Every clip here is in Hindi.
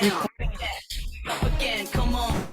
Again, come on.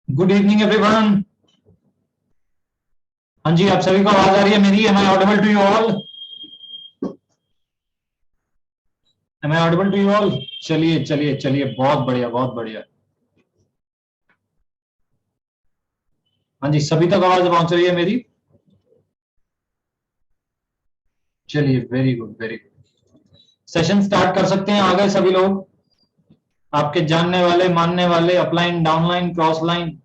Good evening everyone. हाँ जी, आप सभी को आवाज आ रही है मेरी? Am I audible to you all? Am I audible to you all? चलिए चलिए चलिए, बहुत बढ़िया बहुत बढ़िया। हाँ जी, सभी तक आवाज पहुंच रही है मेरी? चलिए, very good very good. Session start कर सकते हैं। आ गए सभी लोग? आपके जानने वाले, मानने वाले, upline, downline, cross line,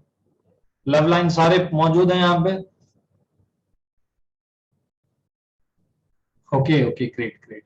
love line, सारे मौजूद हैं यहाँ पे? Okay okay, great great.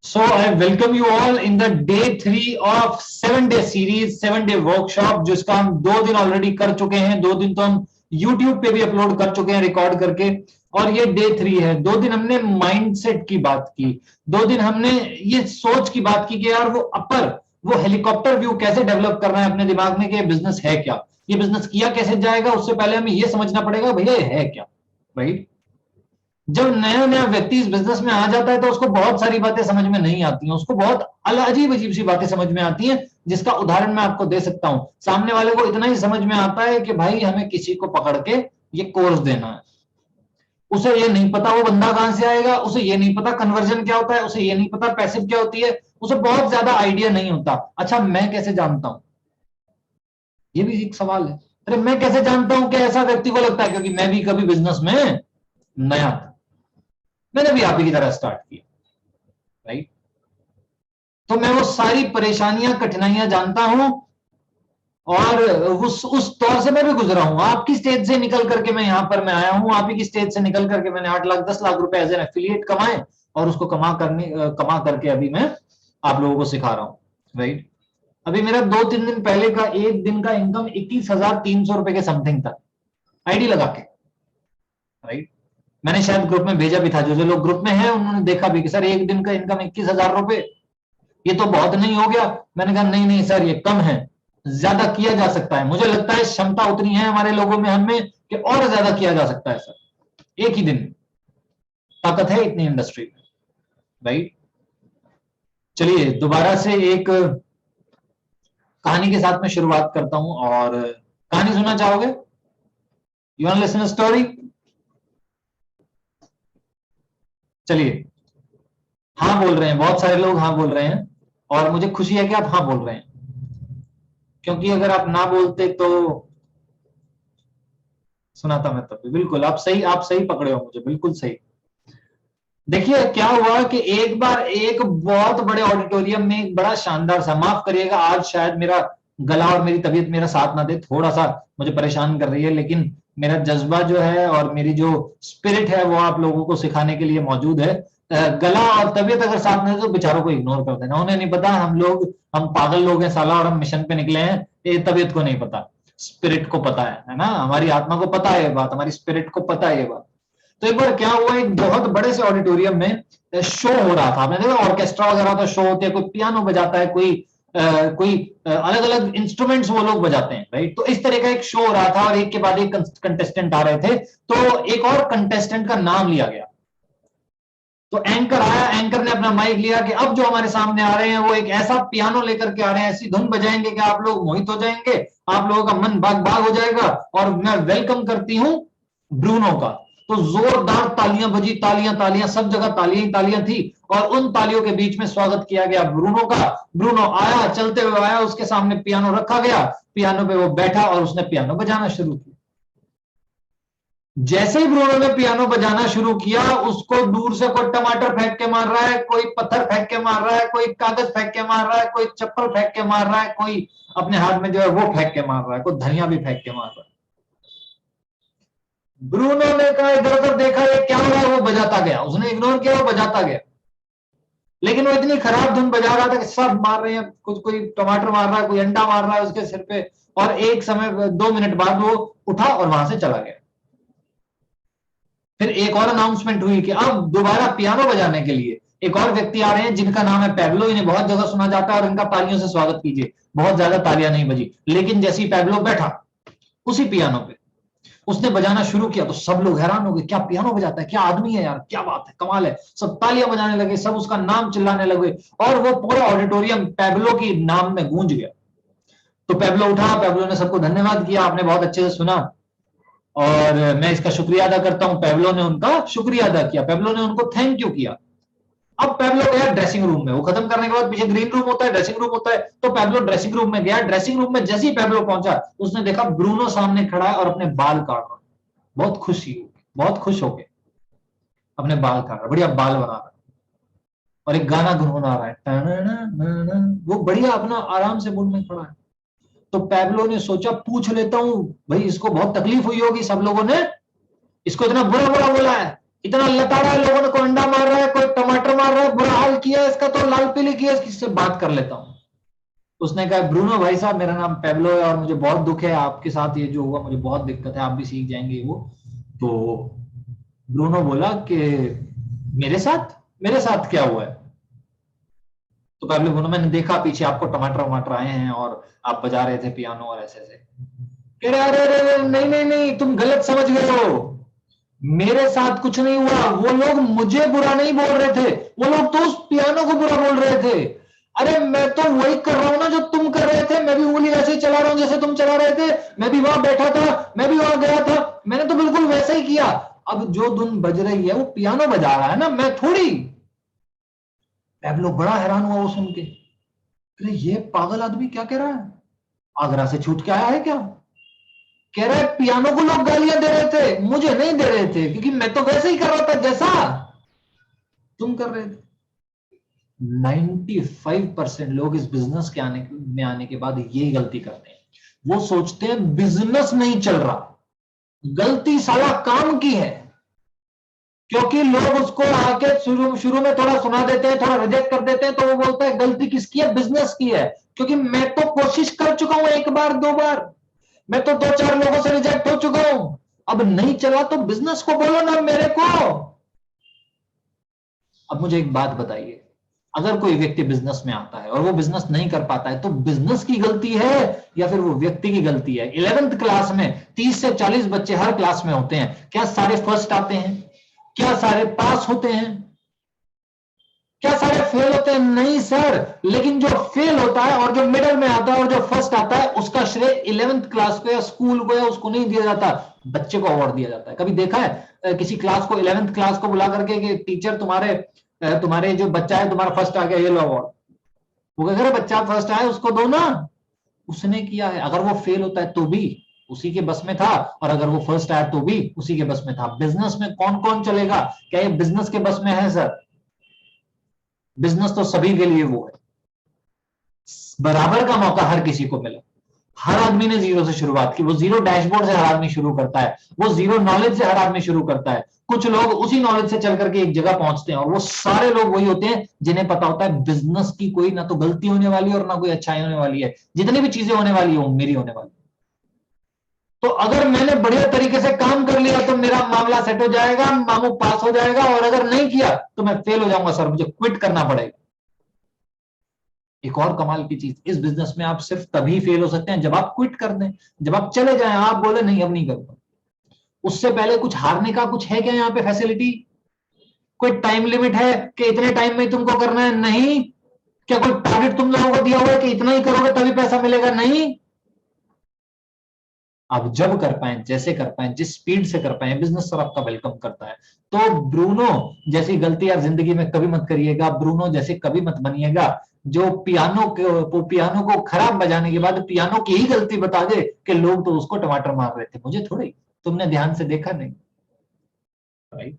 So I welcome you all in the day 3 of 7-day series, 7-day workshop, जिसका हम 2 दिन ऑलरेडी कर चुके हैं। 2 दिन तो हम YouTube पे भी अपलोड कर चुके हैं रिकॉर्ड करके, और ये डे 3 है। 2 दिन हमने माइंडसेट की बात की, 2 दिन हमने ये सोच की बात की कि यार वो हेलीकॉप्टर व्यू कैसे डेवलप करना है अपने दिमाग में कि ये बिजनेस है क्या, ये बिजनेस किया कैसे जाएगा। उससे पहले हमें ये समझना पड़ेगा भैया ये है क्या, राइट। जब नया नया व्यक्ति इस बिजनेस में आ जाता है तो उसको बहुत सारी बातें समझ में नहीं आती हैं, उसको बहुत अजीब अजीब सी बातें समझ में आती हैं, जिसका उदाहरण मैं आपको दे सकता हूं। सामने वाले को इतना ही समझ में आता है कि भाई हमें किसी को पकड़ के ये कोर्स देना है। उसे ये नहीं पता वो बंदा कहां से आएगा, उसे ये नहीं पता कन्वर्जन क्या होता है, उसे ये नहीं पता पैसिव क्या होती है, उसे बहुत ज्यादा आइडिया नहीं होता। अच्छा, मैं कैसे जानता हूं? ये भी एक सवाल है। अरे मैं कैसे जानता हूं कि ऐसा व्यक्ति को लगता है? क्योंकि मैं भी कभी बिजनेस में नया था, मैंने भी आप ही की तरह स्टार्ट किया, राइट। तो मैं वो सारी परेशानियां, कठिनाइयां जानता हूं, और उस दौर से मैं भी गुजरा हूं। आपकी स्टेज से निकल करके मैं यहां पर मैं आया हूं, आप ही की स्टेज से निकल करके मैंने 8 लाख 10 लाख रुपए एज एन एफिलिएट कमाए, और उसको कमा करके अभी मैं आप लोगों को सिखा रहा हूं, राइट। अभी मेरा 2-3 दिन पहले का एक दिन का इनकम 21,300 रुपए के समथिंग था, आईडी लगा के, राइट। मैंने शायद ग्रुप में भेजा भी था, जो जो लोग ग्रुप में हैं उन्होंने देखा भी कि सर एक दिन का इनकम 21,000 रुपए, ये तो बहुत नहीं हो गया? मैंने कहा नहीं नहीं सर, ये कम है। ज्यादा किया जा सकता है। मुझे लगता है क्षमता उतनी है हमारे लोगों में, हम में, कि और ज्यादा किया जा सकता है सर। एक ही दिन में ताकत है इतनी इंडस्ट्री में, राइट। चलिए दोबारा से एक कहानी के साथ में शुरुआत करता हूं, और कहानी सुनना चाहोगे? You want listen story? चलिए, हाँ बोल रहे हैं, बहुत सारे लोग हाँ बोल रहे हैं, और मुझे खुशी है कि आप हाँ बोल रहे हैं, क्योंकि अगर आप ना बोलते तो सुनाता मैं तब भी। बिल्कुल आप सही पकड़े हो मुझे, बिल्कुल सही। देखिए क्या हुआ कि एक बार एक बहुत बड़े ऑडिटोरियम में एक बड़ा शानदार सा, माफ करिएगा आज शायद मेरा गला और मेरी तबीयत मेरा साथ ना दे, थोड़ा सा मुझे परेशान कर रही है, लेकिन मेरा जज्बा जो है और मेरी जो स्पिरिट है वो आप लोगों को सिखाने के लिए मौजूद है। गला और तबीयत अगर साथ ना दे तो बेचारों को इग्नोर कर देना, उन्हें नहीं पता हम पागल लोग हैं साला, और हम मिशन पे निकले हैं। ये तबीयत को नहीं पता, स्पिरिट को पता है ना, हमारी आत्मा को पता है ये बात, हमारी स्पिरिट को पता है ये बात। तो एक बार क्या हुआ, एक बहुत बड़े से ऑडिटोरियम में शो हो रहा था। आपने देखा ऑर्केस्ट्रा वगैरह तो शो होते हैं, कोई पियानो बजाता है, कोई अलग अलग इंस्ट्रूमेंट्स वो लोग बजाते हैं, राइट। तो इस तरह का एक शो हो रहा था, और एक के बाद एक कंटेस्टेंट आ रहे थे, तो एक और कंटेस्टेंट का नाम लिया गया। तो एंकर आया, एंकर ने अपना माइक लिया कि अब जो हमारे सामने आ रहे हैं वो एक ऐसा पियानो लेकर के आ रहे हैं, ऐसी धुन बजाएंगे कि आप लोग मोहित हो जाएंगे, आप लोगों का मन बाग बाग हो जाएगा, और मैं वेलकम करती हूं ब्रूनो का। तो जोरदार तालियां बजी, तालियां तालियां, सब जगह तालियां ही तालियां थी, और उन तालियों के बीच में स्वागत किया गया ब्रूनो का। ब्रूनो आया, चलते हुए आया, उसके सामने पियानो रखा गया, पियानो पे वो बैठा और उसने पियानो बजाना शुरू किया। जैसे ही ब्रूनो ने पियानो बजाना शुरू किया, उसको दूर से कोई टमाटर फेंक के मार रहा है, कोई पत्थर फेंक के मार रहा है, कोई कागज फेंक के मार रहा है, कोई चप्पल फेंक के मार रहा है, कोई अपने हाथ में जो है वो फेंक के मार रहा है, कोई धनिया भी फेंक के मार रहा है। ब्रूनो ने कहा, इधर उधर देखा ये क्या हो रहा है, वो बजाता गया, उसने इग्नोर किया, वो बजाता गया। लेकिन वो इतनी खराब धुन बजा रहा था कि सब मार रहे हैं, कुछ कोई टमाटर मार रहा है, कोई अंडा मार रहा है उसके सिर पे। और एक समय 2 मिनट बाद वो उठा और वहां से चला गया। फिर एक और अनाउंसमेंट हुई कि अब दोबारा पियानो बजाने के लिए एक और व्यक्ति आ रहे हैं जिनका नाम है पैब्लो। इन्हें बहुत जगह सुना जाता है और इनका तालियों से स्वागत कीजिए। बहुत ज्यादा तालियां नहीं बजी, लेकिन जैसे ही पैब्लो बैठा उसी पियानो पे, उसने बजाना शुरू किया, तो सब लोग हैरान हो गए, क्या पियानो बजाता है, क्या आदमी है यार, क्या बात है, कमाल है। सब तालियां बजाने लगे, सब उसका नाम चिल्लाने लगे, और वो पूरा ऑडिटोरियम पैब्लो की नाम में गूंज गया। तो पैब्लो उठा, पैब्लो ने सबको धन्यवाद किया, आपने बहुत अच्छे से सुना, और मैं इसका शुक्रिया अदा करता हूं। पैब्लो ने उनका शुक्रिया अदा किया, पैब्लो ने उनको थैंक यू किया। अब पैब्लो गया ड्रेसिंग रूम में, वो खत्म करने के बाद पीछे ग्रीन रूम होता है, ड्रेसिंग रूम होता है, तो पैब्लो ड्रेसिंग रूम में गया। ड्रेसिंग रूम में जैसे ही पैब्लो पहुंचा, उसने देखा ब्रूनो सामने खड़ा है और अपने बाल काट रहा है। बहुत खुशी हो, बहुत खुश हो गए, अपने बाल काट रहा है, बढ़िया बाल बना रहा है, और एक गाना गुनगुना रहा है, वो बढ़िया अपना आराम से मूड में खड़ा है। तो पैब्लो ने सोचा, पूछ लेता हूं, भाई इसको बहुत तकलीफ हुई होगी, सब लोगों ने इसको इतना बुरा बुरा बोला है, इतना लताड़ा है, लोगों ने कोई अंडा मार रहा है, कोई टमाटर मार रहा है, बुरा हाल किया है इसका, तो लाल पीली किया, इससे बात कर लेता हूं। उसने कहा, ब्रूनो भाई साहब, मेरा नाम पैब्लो है और मुझे बहुत दुख है आपके साथ ये जो हुआ, मुझे बहुत दिक्कत है, आप भी सीख जाएंगे वो। तो ब्रूनो बोला कि मेरे साथ क्या हुआ है? तो पैब्लो बोला, मैंने देखा पीछे आपको टमाटर वमाटर आए हैं और आप बजा रहे थे पियानो और ऐसे ऐसे। कह रहे, अरे अरे नहीं नहीं नहीं, तुम गलत समझ गए हो, मेरे साथ कुछ नहीं हुआ, वो लोग मुझे बुरा नहीं बोल रहे थे, वो लोग तो उस पियानो को बुरा बोल रहे थे। अरे मैं तो वही कर रहा हूं ना जो तुम कर रहे थे, मैं भी उंगली वैसे ही चला रहा हूं जैसे तुम चला रहे थे, मैं भी वहां बैठा था, मैं भी वहां गया था, मैंने तो बिल्कुल वैसा ही किया। अब जो धुन बज रही है वो पियानो बजा रहा है ना, मैं थोड़ी। पैब्लो बड़ा हैरान हुआ वो सुन के, अरे ये पागल आदमी क्या कह रहा है, आगरा से छूट के आया है क्या? कह रहा है पियानो को लोग गालियां दे रहे थे, मुझे नहीं दे रहे थे, क्योंकि मैं तो वैसे ही कर रहा था जैसा तुम कर रहे थे। 95% लोग इस बिजनेस के आने के बाद यही गलती करते हैं। वो सोचते हैं बिजनेस नहीं चल रहा, गलती साला काम की है। क्योंकि लोग उसको आके शुरू शुरू में थोड़ा सुना देते हैं, थोड़ा रिजेक्ट कर देते हैं, तो वो बोलता है गलती किसकी है, बिजनेस की है। क्योंकि मैं तो कोशिश कर चुका हूं, एक बार दो बार, मैं तो दो चार लोगों से रिजेक्ट हो चुका हूं, अब नहीं चला तो बिजनेस को बोलो ना मेरे को। अब मुझे एक बात बताइए, अगर कोई व्यक्ति बिजनेस में आता है और वो बिजनेस नहीं कर पाता है तो बिजनेस की गलती है या फिर वो व्यक्ति की गलती है? 11th क्लास में 30 से 40 बच्चे हर क्लास में होते हैं, क्या सारे फर्स्ट आते हैं? क्या सारे पास होते हैं? क्या सारे फेल होते हैं? नहीं सर। लेकिन जो फेल होता है और जो मिडल में आता है और जो फर्स्ट आता है उसका श्रेय 11th क्लास को या स्कूल को या उसको नहीं दिया जाता, बच्चे को अवार्ड दिया जाता है। कभी देखा है किसी क्लास को 11th क्लास को बुला करके कि टीचर तुम्हारे जो बच्चा है तुम्हारा फर्स्ट आ गया, ये लो अवार्ड? वो कह रहे बच्चा फर्स्ट आया उसको दो ना, उसने किया है। अगर वो फेल होता है तो भी उसी के बस में था, और अगर वो फर्स्ट आया तो भी उसी के बस में था। बिजनेस में कौन कौन चलेगा? क्या ये बिजनेस के बस में है सर? बिजनेस तो सभी के लिए वो है, बराबर का मौका हर किसी को मिले। हर आदमी ने जीरो से शुरुआत की, वो जीरो डैशबोर्ड से हर आदमी शुरू करता है, वो जीरो नॉलेज से हर आदमी शुरू करता है। कुछ लोग उसी नॉलेज से चल करके एक जगह पहुंचते हैं, और वो सारे लोग वही होते हैं जिन्हें पता होता है बिजनेस की कोई ना तो गलती होने वाली है और ना कोई अच्छाई होने वाली है। जितनी भी चीजें होने वाली है वो मेरी होने वाली है। तो अगर मैंने बढ़िया तरीके से काम कर लिया तो मेरा मामला सेट हो जाएगा, मामू पास हो जाएगा, और अगर नहीं किया तो मैं फेल हो जाऊंगा सर, मुझे क्विट करना पड़ेगा। एक और कमाल की चीज, इस बिजनेस में आप सिर्फ तभी फेल हो सकते हैं जब आप क्विट कर दें, जब आप चले जाएं, आप बोले नहीं अब नहीं करूंगा। उससे पहले कुछ हारने का कुछ है क्या यहाँ पे फैसिलिटी? कोई टाइम लिमिट है कि इतने टाइम में तुमको करना है? नहीं। क्या कोई टारगेट तुम लोगों को दिया हुआ है कि इतना ही करोगे तभी पैसा मिलेगा? नहीं। आप जब कर पाए, जैसे कर पाए, जिस स्पीड से कर पाए, बिजनेस सर आपका वेलकम करता है। तो ब्रूनो जैसी गलती यार जिंदगी में कभी मत करिएगा, ब्रूनो जैसे कभी मत बनिएगा जो पियानो को खराब बजाने के बाद पियानो की ही गलती बता दे कि लोग तो उसको टमाटर मार रहे थे, मुझे थोड़ी, तुमने ध्यान से देखा नहीं। राइट।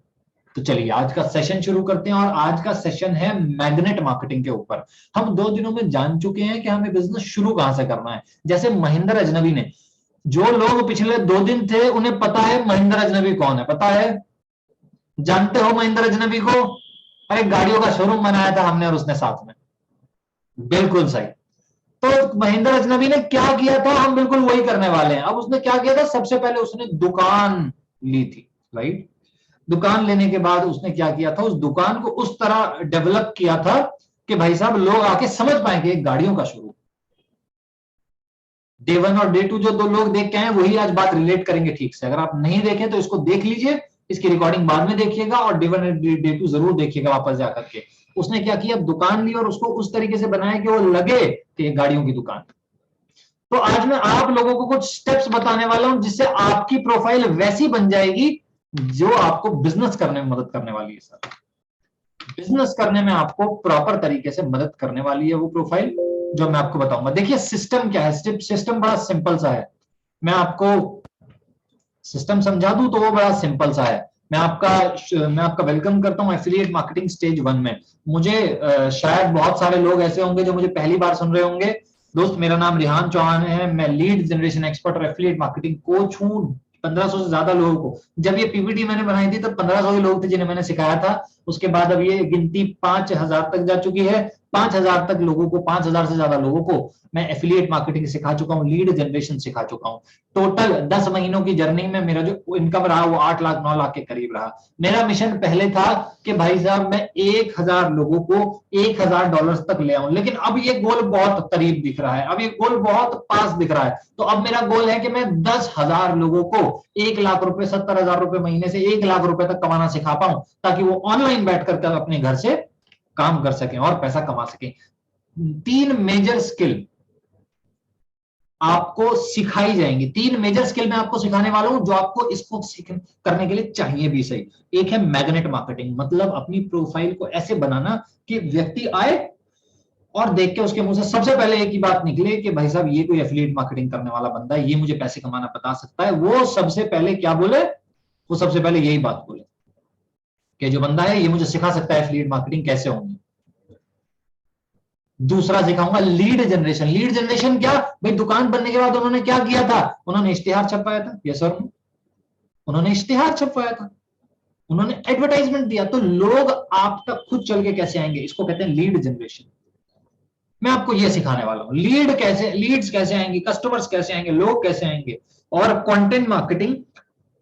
तो चलिए आज का सेशन शुरू करते हैं, और आज का सेशन है मैग्नेट मार्केटिंग के ऊपर। हम 2 दिनों में जान चुके हैं कि हमें बिजनेस शुरू कहां से करना है। जैसे महेंद्र अजनबी ने, जो लोग पिछले 2 दिन थे उन्हें पता है महेंद्र अजनबी कौन है, पता है? जानते हो महेंद्र अजनबी को? अरे गाड़ियों का शोरूम बनाया था हमने और उसने साथ में। बिल्कुल सही। तो महेंद्र अजनबी ने क्या किया था, हम बिल्कुल वही करने वाले हैं। अब उसने क्या किया था, सबसे पहले उसने दुकान ली थी। राइट। दुकान लेने के बाद उसने क्या किया था, उस दुकान को उस तरह डेवलप किया था कि भाई साहब लोग आके समझ पाएंगे गाड़ियों का शोरूम। डे 1 और डे 2 जो 2 लोग देख के आए वही आज बात रिलेट करेंगे ठीक से। अगर आप नहीं देखें तो इसको देख लीजिए, इसकी रिकॉर्डिंग बाद में देखिएगा, और डे 1 और डे 2 जरूर देखिएगा वापस जाकर के। उसने क्या किया, दुकान ली और उसको उस तरीके से बनाया कि वो लगे कि ये गाड़ियों की दुकान। तो आज मैं आप लोगों को कुछ स्टेप्स बताने वाला हूं जिससे आपकी प्रोफाइल वैसी बन जाएगी जो आपको बिजनेस करने में मदद करने वाली है सर। बिजनेस करने में आपको प्रॉपर तरीके से मदद करने वाली है वो प्रोफाइल जो मैं आपको बताऊंगा। देखिए सिस्टम क्या है, सिस्टम बड़ा सिंपल सा है। मैं आपको सिस्टम समझा दूं तो वो बड़ा सिंपल सा है। मैं आपका वेलकम करता हूं एफिलिएट मार्केटिंग स्टेज 1 में। मुझे शायद बहुत सारे लोग ऐसे होंगे जो मुझे पहली बार सुन रहे होंगे। दोस्त मेरा नाम रिहान चौहान है, मैं लीड जनरेशन एक्सपर्ट और एफिलिएट मार्केटिंग कोच हूं। 1500 से ज्यादा लोगों को, जब ये पीपीटी मैंने बनाई थी तब 1500 ही लोग थे जिन्हें मैंने सिखाया था। उसके बाद अब ये गिनती 5000 तक जा चुकी है। 5000 तक लोगों को, 5000 से ज्यादा लोगों को मैं एफिलिएट मार्केटिंग सिखा चुका हूं, लीड जनरेशन सिखा चुका हूं। टोटल 10 महीनों की जर्नी में मेरा जो इनकम रहा वो 8 लाख 9 लाख के करीब रहा। मेरा मिशन पहले था कि भाई साहब मैं 1000 लोगों को $1000 तक ले आऊं, लेकिन अब ये गोल बहुत करीब दिख रहा है, अब ये गोल बहुत पास दिख रहा है। तो अब मेरा गोल है कि मैं 10,000 लोगों को 1 लाख रुपए, 70,000 रुपए महीने से 1 लाख रुपए तक कमाना सिखा पाऊं, ताकि वो ऑनलाइन बैठ कर अपने घर से काम कर सकें और पैसा कमा सकें। 3 मेजर स्किल आपको सिखाई जाएंगी। 3 मेजर स्किल मैं आपको सिखाने वाला हूं जो आपको इसको करने के लिए चाहिए भी सही। एक है मैग्नेट मार्केटिंग, मतलब अपनी प्रोफाइल को ऐसे बनाना कि व्यक्ति आए और देख के उसके मुंह से सबसे पहले एक ही बात निकले कि भाई साहब ये कोई एफिलिएट मार्केटिंग करने वाला बंदा है, ये मुझे पैसे कमाना बता सकता है। वो सबसे पहले क्या बोले, वो सबसे पहले यही बात बोले कि जो बंदा है ये मुझे सिखा सकता है एफिलिएट मार्केटिंग कैसे होगी। दूसरा सिखाऊंगा लीड जनरेशन। लीड जनरेशन क्या भाई, दुकान बनने के बाद उन्होंने क्या किया था, उन्होंने इश्तिहार छपवाया था। यस सर, उन्होंने इश्तिहार छपवाया था, उन्होंने एडवर्टाइजमेंट दिया। तो लोग आप तक खुद चल के कैसे आएंगे, इसको कहते हैं लीड जनरेशन। मैं आपको यह सिखाने वाला हूं, लीड्स कैसे आएंगी, कस्टमर्स कैसे आएंगे, लोग कैसे आएंगे। और कंटेंट मार्केटिंग,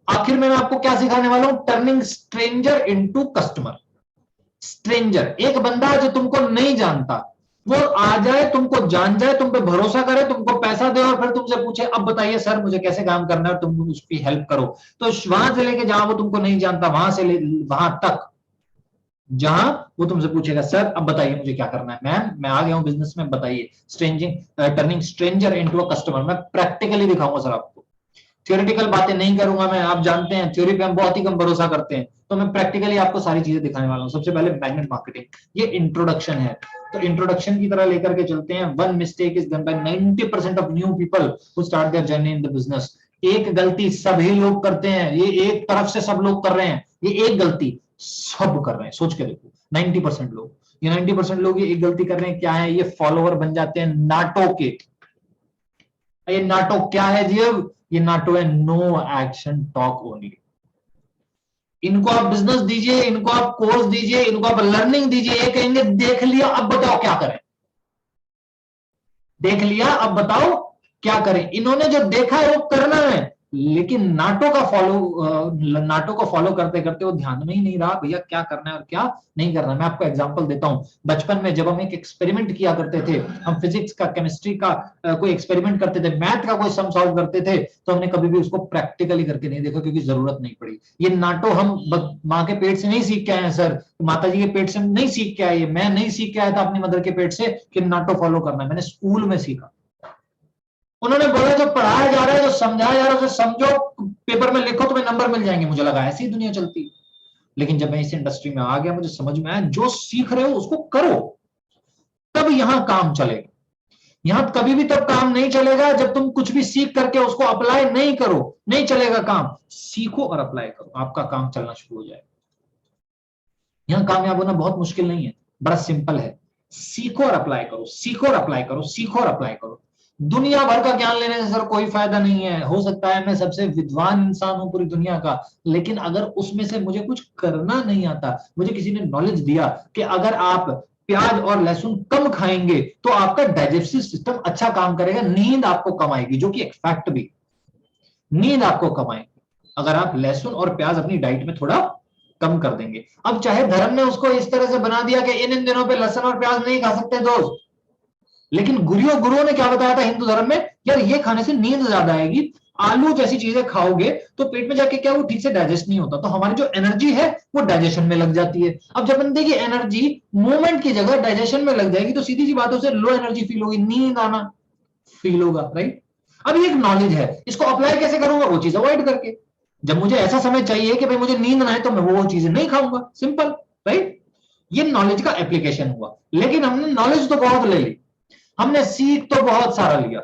आखिर में मैं आपको क्या सिखाने वाला हूं, turning stranger into customer. Stranger, एक बंदा जो तुमको नहीं जानता, वो आ जाए, तुमको जान जाए, तुम पे भरोसा करे, तुमको पैसा दे और फिर तुमसे पूछे अब बताइए सर मुझे कैसे काम करना है, तुम उसकी हेल्प करो। तो वहां से लेके जहां वो तुमको नहीं जानता, वहां से वहां तक जहां वो तुमसे पूछेगा सर अब बताइए मुझे क्या करना है, मैम मैं आ गया हूं बिजनेस में, बताइए। स्ट्रेंजिंग, turning stranger into a customer. मैं प्रैक्टिकली दिखाऊंगा सर आपको, थ्योरेटिकल बातें नहीं करूंगा मैं, आप जानते हैं थ्योरी पे हम बहुत ही कम भरोसा करते हैं, तो मैं प्रैक्टिकली आपको सारी चीजें दिखाने वाला हूं। सबसे पहले मैग्नेट मार्केटिंग, ये इंट्रोडक्शन है, तो इंट्रोडक्शन की तरह लेकर के चलते हैं। One mistake is done by 90% of new people who start their journey in the business. एक गलती सभी लोग करते हैं, ये एक तरफ से सब लोग कर रहे हैं, ये एक गलती सब कर रहे हैं, सोच के देखो 90% लोग, ये 90% लोग ये एक गलती कर रहे हैं, क्या है, ये फॉलोवर बन जाते हैं नाटो के। ये नाटो क्या है जी, अब ये नाटो है नो एक्शन टॉक ओनली। इनको आप बिजनेस दीजिए, इनको आप कोर्स दीजिए, इनको आप लर्निंग दीजिए, ये कहेंगे देख लिया अब बताओ क्या करें, देख लिया अब बताओ क्या करें। इन्होंने जो देखा है वो करना है, लेकिन नाटो को फॉलो करते करते वो ध्यान में ही नहीं रहा भैया क्या करना है और क्या नहीं करना है। मैं आपको एग्जांपल देता हूं, बचपन में जब हम एक एक्सपेरिमेंट किया करते थे, हम फिजिक्स का, केमिस्ट्री का कोई एक्सपेरिमेंट करते थे, मैथ का कोई सम सॉल्व करते थे, तो हमने कभी भी उसको प्रैक्टिकली करके नहीं देखा, क्योंकि जरूरत नहीं पड़ी। ये नाटो हम माँ के पेट से नहीं सीख के आए हैं सर, माता जी के पेट से नहीं सीख के आए, मैं नहीं सीख के आया था अपनी मदर के पेट से कि नाटो फॉलो करना है, मैंने स्कूल में सीखा। उन्होंने बोला जो पढ़ाया जा रहा है, जो समझाया जा रहा है उसे समझो, पेपर में लिखो तुम्हें नंबर मिल जाएंगे। मुझे लगा ऐसी ही दुनिया चलती है, लेकिन जब मैं इस इंडस्ट्री में आ गया मुझे समझ में आया जो सीख रहे हो उसको करो, तब यहां काम चलेगा। यहां कभी भी तब काम नहीं चलेगा जब तुम कुछ भी सीख करके उसको अप्लाई नहीं करो, नहीं चलेगा काम। सीखो और अप्लाई करो, आपका काम चलना शुरू हो जाएगा। यहां कामयाब होना बहुत मुश्किल नहीं है, बड़ा सिंपल है। सीखो और अप्लाई करो, सीखो और अप्लाई करो, सीखो और अप्लाई करो। दुनिया भर का ज्ञान लेने से सर कोई फायदा नहीं है। हो सकता है मैं सबसे विद्वान इंसान हूं पूरी दुनिया का, लेकिन अगर उसमें से मुझे कुछ करना नहीं आता, मुझे किसी ने नॉलेज दिया कि अगर आप प्याज और लहसुन कम खाएंगे तो आपका डाइजेस्टिव सिस्टम अच्छा काम करेगा, नींद आपको कम आएगी, जो कि एक फैक्ट भी, नींद आपको कम आएगी अगर आप लहसुन और प्याज अपनी डाइट में थोड़ा कम कर देंगे। अब चाहे धर्म ने उसको इस तरह से बना दिया कि इन इन दिनों पे लहसुन और प्याज नहीं खा सकते दोस्त, लेकिन गुरुओं ने क्या बताया था हिंदू धर्म में, यार ये खाने से नींद ज्यादा आएगी, आलू जैसी चीजें खाओगे तो पेट में जाके क्या वो ठीक से डाइजेस्ट नहीं होता, तो हमारी जो एनर्जी है वो डाइजेशन में लग जाती है। अब जब बंदे की एनर्जी मूवमेंट की जगह डाइजेशन में लग जाएगी तो सीधी सी बात है उसे लो एनर्जी फील होगी, नींद आना फील होगा, राइट। अब ये एक नॉलेज है, इसको अप्लाई कैसे करूंगा, वो चीज अवॉइड करके। जब मुझे ऐसा समय चाहिए कि भाई मुझे नींद ना आए तो मैं वो चीजें नहीं खाऊंगा, सिंपल, राइट। ये नॉलेज का एप्लीकेशन हुआ, लेकिन हमने नॉलेज तो बहुत ले ली, हमने सीख तो बहुत सारा लिया,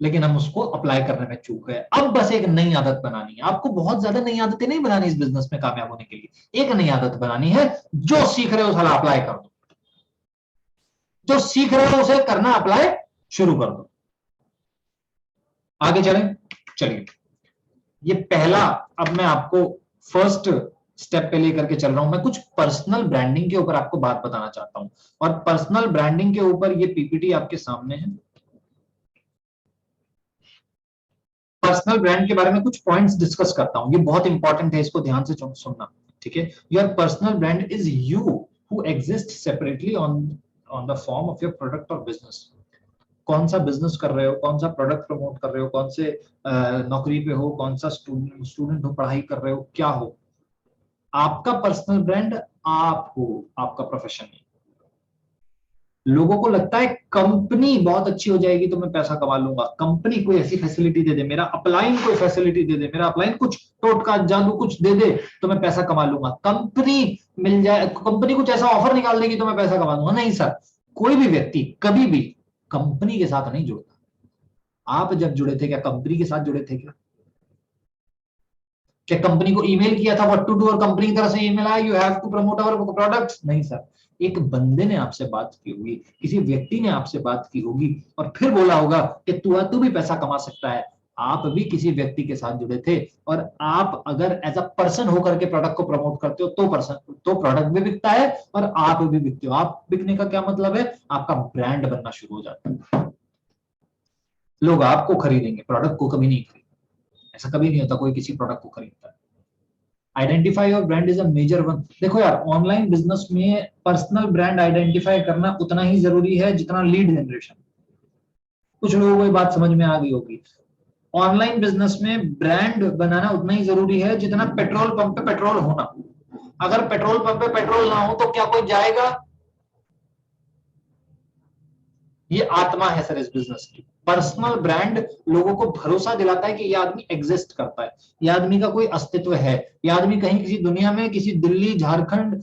लेकिन हम उसको अप्लाई करने में चूक गए। अब बस एक नई आदत बनानी है आपको, बहुत ज्यादा नई आदतें नहीं बनानी इस बिजनेस में कामयाब होने के लिए। एक नई आदत बनानी है, जो सीख रहे हो साला अप्लाई कर दो, जो सीख रहे हो उसे करना अप्लाई शुरू कर दो। आगे चलें, चलिए ये पहला, अब मैं आपको फर्स्ट स्टेप पे लेकर के चल रहा हूं। मैं कुछ पर्सनल ब्रांडिंग के ऊपर आपको बात बताना चाहता हूं, और पर्सनल ब्रांडिंग के ऊपर ये पीपीटी आपके सामने है। पर्सनल ब्रांड के बारे में कुछ पॉइंट्स डिस्कस करता हूं, ये बहुत इंपॉर्टेंट है, इसको ध्यान से सुनना, ठीक है। Your personal brand is you who exist separately on on the form of your product और बिजनेस। कौन सा बिजनेस कर रहे हो, कौन सा प्रोडक्ट प्रमोट कर रहे हो, कौन से नौकरी पे हो, कौन सा स्टूडेंट हो, पढ़ाई कर रहे हो, क्या हो, आपका पर्सनल ब्रांड आप हो, आपका प्रोफेशन है। लोगों को लगता है कंपनी बहुत अच्छी हो जाएगी तो मैं पैसा कमा लूंगा, कंपनी कोई ऐसी फैसिलिटी दे दे, मेरा अपलाइन कोई फैसिलिटी दे दे, मेरा अपलाइन कुछ टोटका जादू कुछ दे दे तो मैं पैसा कमा लूंगा, कंपनी मिल जाए, कंपनी कुछ ऐसा ऑफर निकाल देगी तो मैं पैसा कमा लूंगा। नहीं सर, कोई भी व्यक्ति कभी भी कंपनी के साथ नहीं जुड़ता। आप जब जुड़े थे क्या कंपनी के साथ जुड़े थे क्या? क्या कंपनी को ईमेल किया था व्हाट टू डू और कंपनी की तरफ से ईमेल आया you have to promote our products? नहीं सर, एक बंदे ने आपसे बात की होगी, किसी व्यक्ति ने आपसे बात की होगी और फिर बोला होगा कि तू भी पैसा कमा सकता है। आप भी किसी व्यक्ति के साथ जुड़े थे, और आप अगर एज अ पर्सन होकर के प्रोडक्ट को प्रमोट करते हो तो पर्सन तो प्रोडक्ट भी बिकता है और आप भी बिकते हो। आप बिकने का क्या मतलब है, आपका ब्रांड बनना शुरू हो जाता है, लोग आपको खरीदेंगे, प्रोडक्ट को कभी नहीं खरीदेंगे। ऐसा कभी नहीं होता कोई किसी प्रोडक्ट को खरीदता है। Identify your brand is a major one. देखो यार, ऑनलाइन बिजनेस में पर्सनल ब्रांड आइडेंटिफाई करना उतना ही जरूरी है जितना लीड जनरेशन। कुछ लोगों को ये बात समझ में आ गई होगी। ऑनलाइन बिजनेस में ब्रांड बनाना उतना ही जरूरी है जितना पेट्रोल पंप पे पेट्रोल होना। अगर पेट्रोल पंप पे पेट्रोल ना हो तो क्या कोई जाएगा? ये आत्मा है सर इस बिजनेस की। पर्सनल ब्रांड लोगों को भरोसा दिलाता है कि ये आदमी एग्जिस्ट करता है, ये आदमी का कोई अस्तित्व है, ये आदमी कहीं किसी दुनिया में, किसी दिल्ली, झारखंड,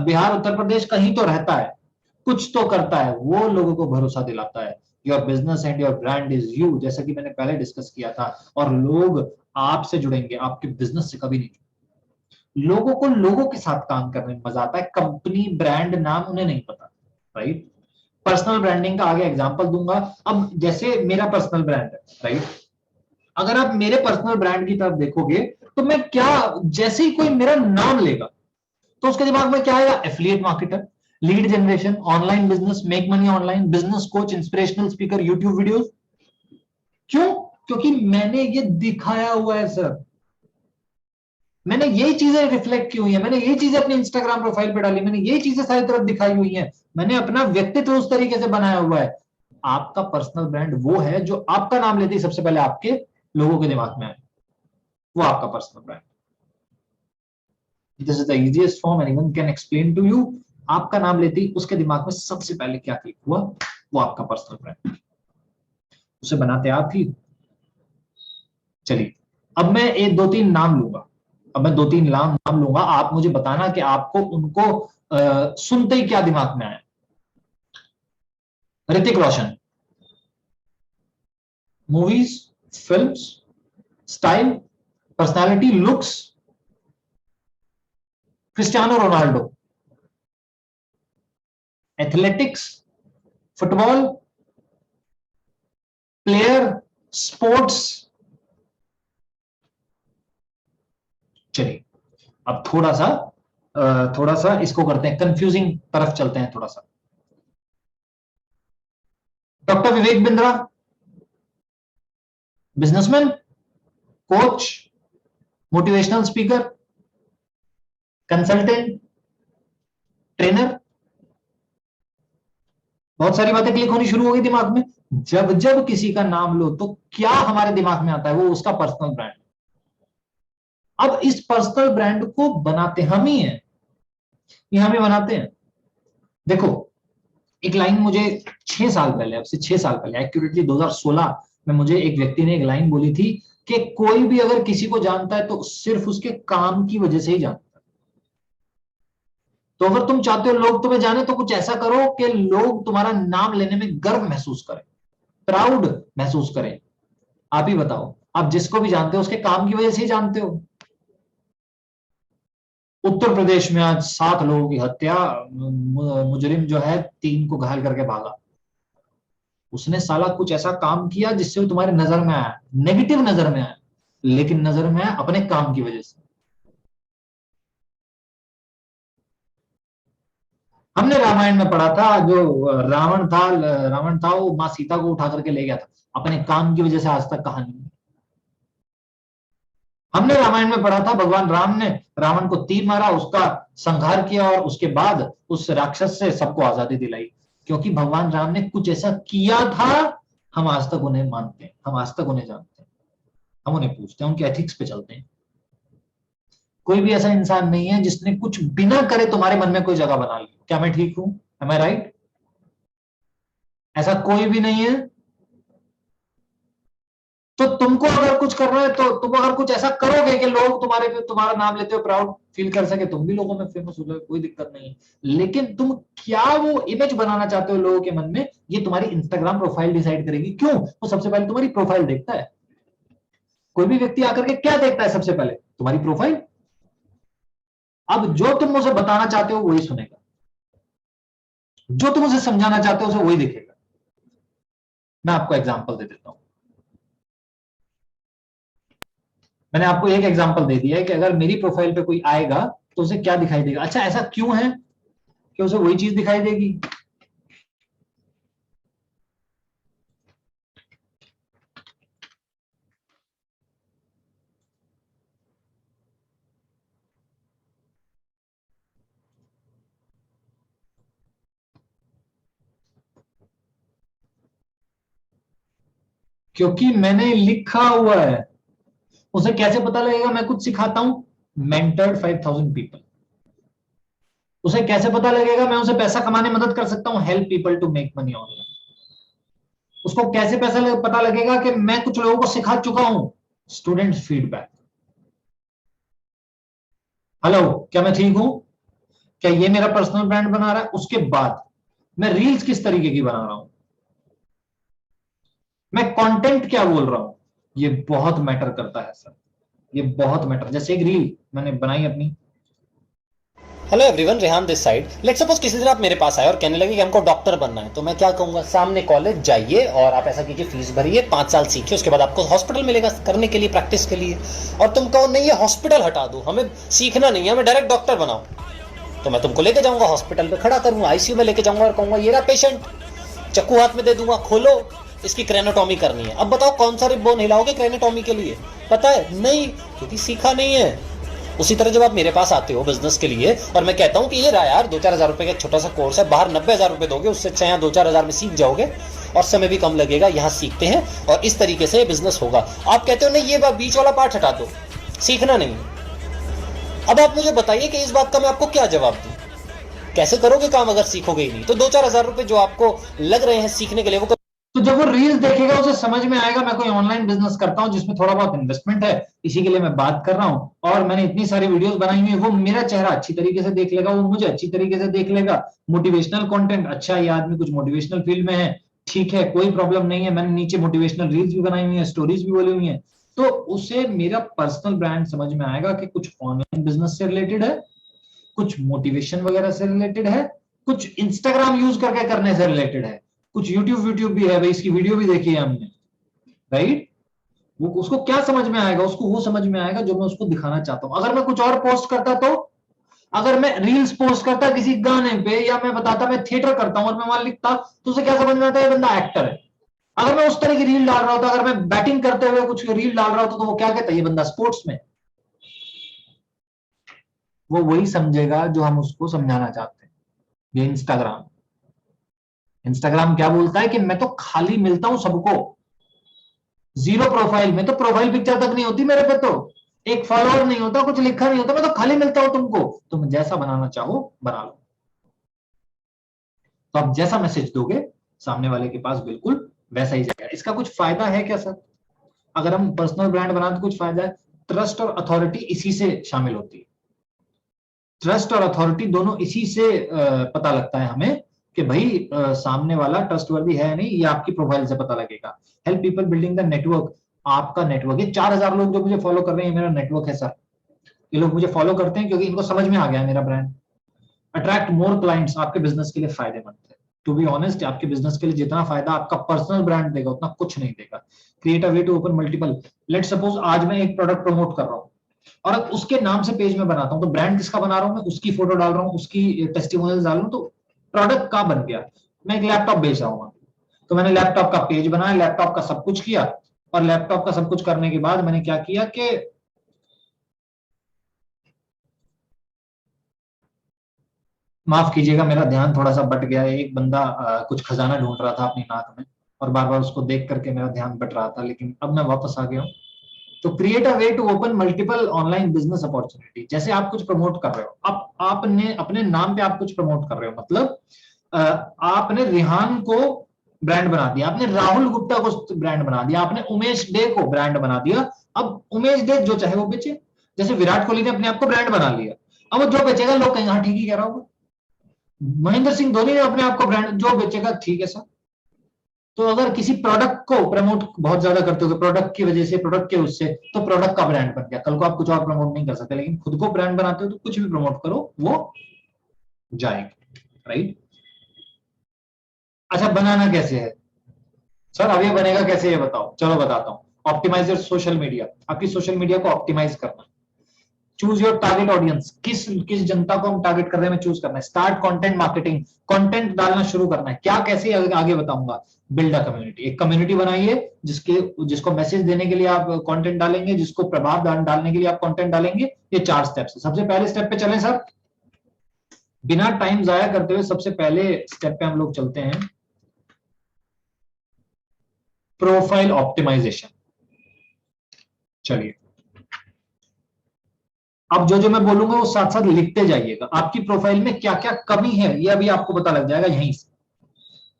बिहार, उत्तर प्रदेश कहीं तो रहता है, कुछ तो करता है, वो लोगों को भरोसा दिलाता है। Your business and your brand is you, जैसा कि मैंने पहले डिस्कस किया था। और लोग आपसे जुड़ेंगे, आपके बिजनेस से कभी नहीं। लोगों को लोगों के साथ काम करने में मजा आता है, कंपनी ब्रांड नाम उन्हें नहीं पता, राइट। पर्सनल ब्रांडिंग का आगे एग्जांपल दूंगा। अब जैसे मेरा पर्सनल ब्रांड है, राइट। अगर आप मेरे पर्सनल ब्रांड की तरफ देखोगे तो मैं क्या, जैसे ही कोई मेरा नाम लेगा तो उसके दिमाग में क्या आएगा? Affiliate marketer, lead generation, online business, make money online, business coach, inspirational speaker, YouTube videos. क्यों? क्योंकि मैंने ये दिखाया हुआ है सर। मैंने यही चीजें रिफ्लेक्ट की हुई है, मैंने यही चीजें अपने इंस्टाग्राम प्रोफाइल पे डाली, मैंने यही चीजें सारी तरफ दिखाई हुई है, मैंने अपना व्यक्तित्व उस तरीके से बनाया हुआ है। आपका पर्सनल ब्रांड वो है जो आपका नाम लेते ही सबसे पहले आपके लोगों के दिमाग में आए, वो आपका personal brand. This is the easiest form anyone can explain to you. आपका नाम लेते ही उसके दिमाग में सबसे पहले क्या क्लिक हुआ? वो आपका पर्सनल ब्रांड। उसे बनाते आप ही। चलिए, अब मैं एक दो तीन नाम लूंगा, अब मैं दो तीन नाम लूंगा, आप मुझे बताना कि आपको उनको सुनते ही क्या दिमाग में आया। Hrithik Roshan, movies, films, style, personality, looks, Cristiano Ronaldo, athletics, football, player, sports. चलिए, अब थोड़ा सा इसको करते हैं, कंफ्यूजिंग तरफ चलते हैं थोड़ा सा। Doctor Vivek Bindra, businessman, coach, motivational speaker, consultant, trainer. बहुत सारी बातें क्लिक होनी शुरू हो गई दिमाग में। जब जब किसी का नाम लो तो क्या हमारे दिमाग में आता है? वो उसका पर्सनल ब्रांड। अब इस पर्सनल ब्रांड को बनाते हम ही हैं, ये हम ही बनाते हैं। देखो, एक लाइन मुझे 6 साल पहले, अब से 6 साल पहले, एक्यूरेटली 2016 में मुझे एक व्यक्ति ने एक लाइन बोली थी कि कोई भी अगर किसी को जानता है तो सिर्फ उसके काम की वजह से ही जानता है। तो अगर तुम चाहते हो लोग तुम्हें जाने तो कुछ ऐसा करो कि लोग तुम्हारा नाम लेने में गर्व महसूस करें, प्राउड महसूस करें। आप ही बताओ, आप जिसको भी जानते हो उसके काम की वजह से ही जानते हो। उत्तर प्रदेश में आज 7 लोगों की हत्या, मुजरिम जो है 3 को घायल करके भागा। उसने साला कुछ ऐसा काम किया जिससे वो तुम्हारे नजर में आया, नेगेटिव नजर में आया, लेकिन नजर में आया अपने काम की वजह से। हमने रामायण में पढ़ा था, जो रावण था वो माँ सीता को उठा करके ले गया था, अपने काम की वजह से आज तक कहानी। हमने रामायण में पढ़ा था भगवान राम ने रावण को तीर मारा, उसका संहार किया और उसके बाद उस राक्षस से सबको आजादी दिलाई, क्योंकि भगवान राम ने कुछ ऐसा किया था। हम आज तक उन्हें मानते हैं, हम आज तक उन्हें जानते हैं, हम उन्हें पूछते हैं, उनके एथिक्स पे चलते हैं। कोई भी ऐसा इंसान नहीं है जिसने कुछ बिना करे तुम्हारे मन में कोई जगह बना ली। क्या मैं ठीक हूं? एम आई राइट? ऐसा कोई भी नहीं है। तो तुमको अगर कुछ करना है तो तुम अगर कुछ ऐसा करोगे कि लोग तुम्हारे पे तुम्हारा नाम लेते हुए प्राउड फील कर सके, तुम भी लोगों में फेमस हो जाओ, कोई दिक्कत नहीं है। लेकिन तुम क्या वो इमेज बनाना चाहते हो लोगों के मन में, ये तुम्हारी इंस्टाग्राम प्रोफाइल डिसाइड करेगी। क्यों? वो सबसे पहले तुम्हारी प्रोफाइल देखता है। कोई भी व्यक्ति आकर के क्या देखता है सबसे पहले? तुम्हारी प्रोफाइल। अब जो तुम उसे बताना चाहते हो वही सुनेगा, जो तुम उसे समझाना चाहते हो उसे वही दिखेगा। मैं आपको एग्जांपल दे देता हूं। मैंने आपको एक एग्जांपल दे दिया है कि अगर मेरी प्रोफाइल पे कोई आएगा तो उसे क्या दिखाई देगा। अच्छा, ऐसा क्यों है कि उसे वही चीज दिखाई देगी? क्योंकि मैंने लिखा हुआ है। उसे कैसे पता लगेगा मैं कुछ सिखाता हूं? Mentored 5000 people. उसे कैसे पता लगेगा मैं उसे पैसा कमाने में मदद कर सकता हूं? Help people to make money online. उसको कैसे पता लगेगा कि मैं कुछ लोगों को सिखा चुका हूं? Students feedback. हेलो, क्या मैं ठीक हूं? क्या ये मेरा पर्सनल ब्रांड बना रहा है? उसके बाद मैं रील्स किस तरीके की बना रहा हूं, मैं कंटेंट क्या बोल रहा हूं, ये बहुत मैटर करता है सर। ये बहुत मैटर। जैसे एक रील मैंने बनाई अपनी। Hello everyone, Rehan this side. Let's suppose किसी दिन आप मेरे पास आए और कहने लगे कि हमको डॉक्टर बनना है, तो मैं क्या कहूंगा? सामने कॉलेज जाइए और आप ऐसा कीजिए, फीस भरिए, 5 साल सीखिए, उसके बाद आपको हॉस्पिटल मिलेगा करने के लिए, प्रैक्टिस के लिए। और तुम कहो नहीं, ये हॉस्पिटल हटा दो, हमें सीखना नहीं है, हमें डायरेक्ट डॉक्टर बनाओ। तो मैं तुमको लेके जाऊंगा, हॉस्पिटल पे खड़ा करूंगा, आईसीयू में लेके जाऊंगा और कहूंगा ये रहा पेशेंट, चक्कू हाथ में दे दूंगा, खोलो, इसकी क्रेनोटॉमी करनी है। अब बताओ कौन सा रिबोन हिलाओगे क्रेनोटॉमी के लिए? पता है? नहीं, क्योंकि सीखा नहीं है। उसी तरह जब आप मेरे पास आते हो बिजनेस के लिए और मैं कहता हूं कि ये रहा यार 2-4 हज़ार रुपए का एक छोटा सा कोर्स है, बाहर 90,000 रुपए दोगे, उससे अच्छा यहाँ 2-4 हज़ार में सीख जाओगे और समय भी कम लगेगा, यहाँ सीखते हैं और इस तरीके से बिजनेस होगा। आप कहते हो नहीं, ये बीच वाला पार्ट हटा दो, सीखना नहीं। अब आप मुझे बताइए कि इस बात का मैं आपको क्या जवाब दूं? कैसे करोगे काम अगर सीखोगे ही नहीं? तो 2-4 हज़ार रुपए जो आपको लग रहे हैं सीखने के लिए, वो तो जब वो रील्स देखेगा उसे समझ में आएगा मैं कोई ऑनलाइन बिजनेस करता हूं जिसमें थोड़ा बहुत इन्वेस्टमेंट है, इसी के लिए मैं बात कर रहा हूं और मैंने इतनी सारी वीडियोस बनाई हुई है। वो मेरा चेहरा अच्छी तरीके से देख लेगा, वो मुझे अच्छी तरीके से देख लेगा। मोटिवेशनल कंटेंट, अच्छा ये आदमी कुछ मोटिवेशनल फील्ड में है, ठीक है, कोई प्रॉब्लम नहीं है। मैंने नीचे मोटिवेशनल रील्स भी बनाई हुई है, स्टोरीज भी बोली हुई है। तो उसे मेरा पर्सनल ब्रांड समझ में आएगा कि कुछ ऑनलाइन बिजनेस से रिलेटेड है, कुछ मोटिवेशन वगैरह से रिलेटेड है, कुछ इंस्टाग्राम यूज करके करने से रिलेटेड है, कुछ यूट्यूब यूट्यूब भी है भाई, इसकी वीडियो भी देखी है हमने, राइट। वो उसको क्या समझ में आएगा? उसको वो समझ में आएगा जो मैं उसको दिखाना चाहता हूं। अगर मैं कुछ और पोस्ट करता तो, अगर मैं रील्स पोस्ट करता किसी गाने पे या मैं बताता मैं थिएटर करता हूं और मैं वहां लिखता, तो उसे क्या समझ में आता है? ये बंदा एक्टर है। अगर मैं उस तरह की रील डाल रहा होता, अगर मैं बैटिंग करते हुए कुछ रील डाल रहा होता, तो वो क्या कहता है? ये बंदा स्पोर्ट्स में। वो वही समझेगा जो हम उसको समझाना चाहते हैं। ये इंस्टाग्राम, इंस्टाग्राम क्या बोलता है कि मैं तो खाली मिलता हूं सबको, जीरो प्रोफाइल में, तो प्रोफाइल पिक्चर तक नहीं होती मेरे पे, तो एक फॉलोअर नहीं होता, कुछ लिखा नहीं होता, मैं तो खाली मिलता हूं तुमको, तुम जैसा बनाना चाहो बना लो। तो आप जैसा मैसेज दोगे सामने वाले के पास बिल्कुल वैसा ही जाएगा। इसका कुछ फायदा है क्या सर? अगर हम पर्सनल ब्रांड बनाते तो कुछ फायदा है। ट्रस्ट और अथॉरिटी इसी से शामिल होती है। ट्रस्ट और अथॉरिटी दोनों इसी से पता लगता है हमें कि भाई सामने वाला ट्रस्टवर्दी है नहीं, ये आपकी प्रोफाइल से पता लगेगा। Help people building the network. आपका नेटवर्क, ये 4000 लोग जो मुझे फॉलो कर रहे हैं मेरा नेटवर्क है सर। ये लोग मुझे फॉलो करते हैं क्योंकि इनको समझ में आ गया है मेरा ब्रांड। अट्रैक्ट मोर क्लाइंट्स, आपके बिजनेस के लिए फायदेमंद है। टू बी ऑनेस्ट, आपके बिजनेस के लिए जितना फायदा आपका पर्सनल ब्रांड देगा उतना कुछ नहीं देगा। Create a way to open multiple. Let suppose आज मैं एक प्रोडक्ट प्रमोट कर रहा हूं और अब उसके नाम से पेज में बनाता हूं, तो ब्रांड किसका बना रहा हूं? मैं उसकी फोटो डाल रहा हूं, उसकी टेस्टिमोनियल्स डाल रहा हूं, तो प्रोडक्ट का बन गया। मैं एक लैपटॉप बेच रहा हूं, तो मैंने लैपटॉप का पेज बनाया, लैपटॉप का सब कुछ किया, और लैपटॉप का सब कुछ करने के बाद मैंने क्या किया कि माफ कीजिएगा मेरा ध्यान थोड़ा सा बट गया है। एक बंदा कुछ खजाना ढूंढ रहा था अपनी नाक में और बार बार उसको देख करके मेरा ध्यान बट रहा था, लेकिन अब मैं वापस आ गया हूं। तो create a way to open multiple online business opportunity. जैसे आप कुछ प्रमोट कर रहे हो, आप आपने अपने नाम पे आप कुछ प्रमोट कर रहे हो, मतलब आपने रिहान को ब्रांड बना दिया, आपने राहुल गुप्ता को ब्रांड बना दिया, आपने उमेश डे को ब्रांड बना दिया। अब उमेश डे जो चाहे वो बेचे। जैसे विराट कोहली ने अपने आप को ब्रांड बना लिया, अब वो जो बेचेगा लोग कहेंगे हाँ ठीक ही कह रहा होगा। महेंद्र सिंह धोनी ने अपने आप को ब्रांड, जो बेचेगा ठीक है सर। तो अगर किसी प्रोडक्ट को प्रमोट बहुत ज्यादा करते हो प्रोडक्ट की वजह से, प्रोडक्ट के उससे, तो प्रोडक्ट का ब्रांड बन गया। कल को आप कुछ और प्रमोट नहीं कर सकते, लेकिन खुद को ब्रांड बनाते हो तो कुछ भी प्रमोट करो वो जाएगा, राइट। अच्छा, बनाना कैसे है सर? अब ये बनेगा कैसे ये बताओ? चलो बताता हूं। Optimize your social media. आपकी सोशल मीडिया को ऑप्टिमाइज करना। Choose your target audience. किस किस जनता को हम टारगेट कर रहे हैं चूज करना है। Start content marketing. कंटेंट डालना शुरू करना है। क्या कैसे आगे बताऊंगा। Build a community. एक कम्युनिटी बनाइए जिसके जिसको मैसेज देने के लिए आप कंटेंट डालेंगे, जिसको प्रभाव डालने के लिए आप कंटेंट डालेंगे। ये 4 स्टेप्स है। सबसे पहले स्टेप पे चलें सर, बिना टाइम जाया करते हुए सबसे पहले स्टेप पे हम लोग चलते हैं। Profile optimization. चलिए, अब जो जो मैं बोलूंगा वो साथ साथ लिखते जाइएगा। आपकी प्रोफाइल में क्या क्या कमी है ये अभी आपको पता लग जाएगा,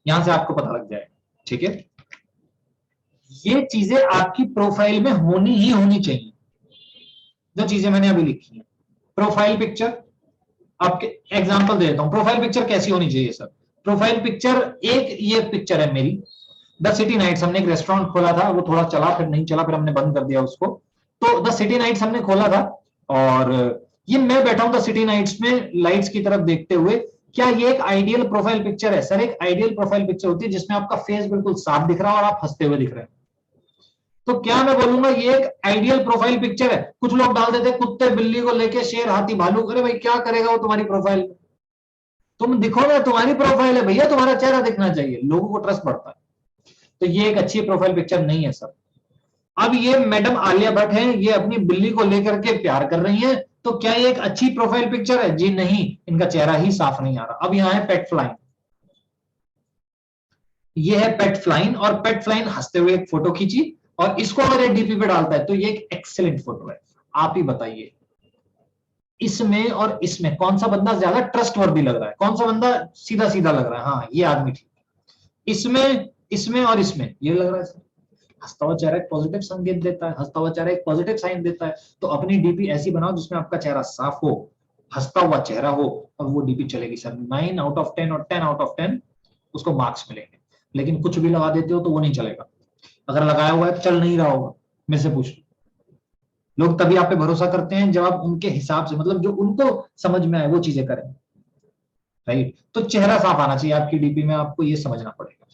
यहां से आपको पता लग जाएगा। ठीक है, ये चीजें आपकी प्रोफाइल में होनी ही होनी चाहिए, जो चीजें मैंने अभी लिखी है। प्रोफाइल पिक्चर, आपके एग्जांपल दे देता हूं। प्रोफाइल पिक्चर कैसी होनी चाहिए सर? प्रोफाइल पिक्चर, एक ये पिक्चर है मेरी, द सिटी नाइट्स। हमने एक रेस्टोरेंट खोला था, वो थोड़ा चला फिर नहीं चला, फिर हमने बंद कर दिया उसको। तो द सिटी नाइट्स हमने खोला था और ये मैं बैठा हूं द सिटी नाइट्स में लाइट्स की तरफ देखते हुए। क्या ये एक आइडियल प्रोफाइल पिक्चर है सर? एक आइडियल प्रोफाइल पिक्चर होती है जिसमें आपका फेस बिल्कुल साफ दिख रहा है और आप हंसते हुए दिख रहे हैं। तो क्या मैं बोलूंगा ये एक आइडियल प्रोफाइल पिक्चर है? कुछ लोग डाल देते कुत्ते बिल्ली को लेके, शेर हाथी भालू। करे भाई, क्या करेगा वो तुम्हारी प्रोफाइल में? तुम दिखो ना, तुम्हारी प्रोफाइल है भैया, तुम्हारा चेहरा दिखना चाहिए, लोगों को ट्रस्ट बढ़ता है। तो ये एक अच्छी प्रोफाइल पिक्चर नहीं है सर। अब ये मैडम आलिया भट्ट हैं, ये अपनी बिल्ली को लेकर के प्यार कर रही हैं, तो क्या ये एक अच्छी प्रोफाइल पिक्चर है? जी नहीं, इनका चेहरा ही साफ नहीं आ रहा। अब यहां है पेट फ्लाइन, ये है पेट फ्लाइन, और पेट फ्लाइन हंसते हुए एक फोटो खींची और इसको अगर डीपी पे डालता है तो ये एक एक्सेलेंट फोटो है। आप ही बताइए इसमें और इसमें कौन सा बंदा ज्यादा ट्रस्ट वर्दी लग रहा है? कौन सा बंदा सीधा सीधा लग रहा है? हाँ, ये आदमी ठीक। इसमें इसमें और इसमें ये लग रहा है सर, हंसता हुआ चेहरा एक पॉजिटिव संकेत देता है, हंसता हुआ चेहरा एक पॉजिटिव साइन देता है। तो अपनी डीपी ऐसी बनाओ जिसमें आपका चेहरा साफ हो, हंसता हुआ चेहरा हो, और वो डीपी चलेगी सर। 9 आउट ऑफ 10 और 10 आउट ऑफ 10 उसको मार्क्स मिलेंगे। लेकिन कुछ भी लगा देते हो तो वो नहीं चलेगा। अगर लगाया हुआ है चल नहीं रहा होगा, मेरे से पूछ लो। लोग तभी आप पे भरोसा करते हैं जब आप उनके हिसाब से, मतलब जो उनको समझ में आए वो चीजें करें, राइट? तो चेहरा साफ आना चाहिए आपकी डीपी में, आपको ये समझना पड़ेगा।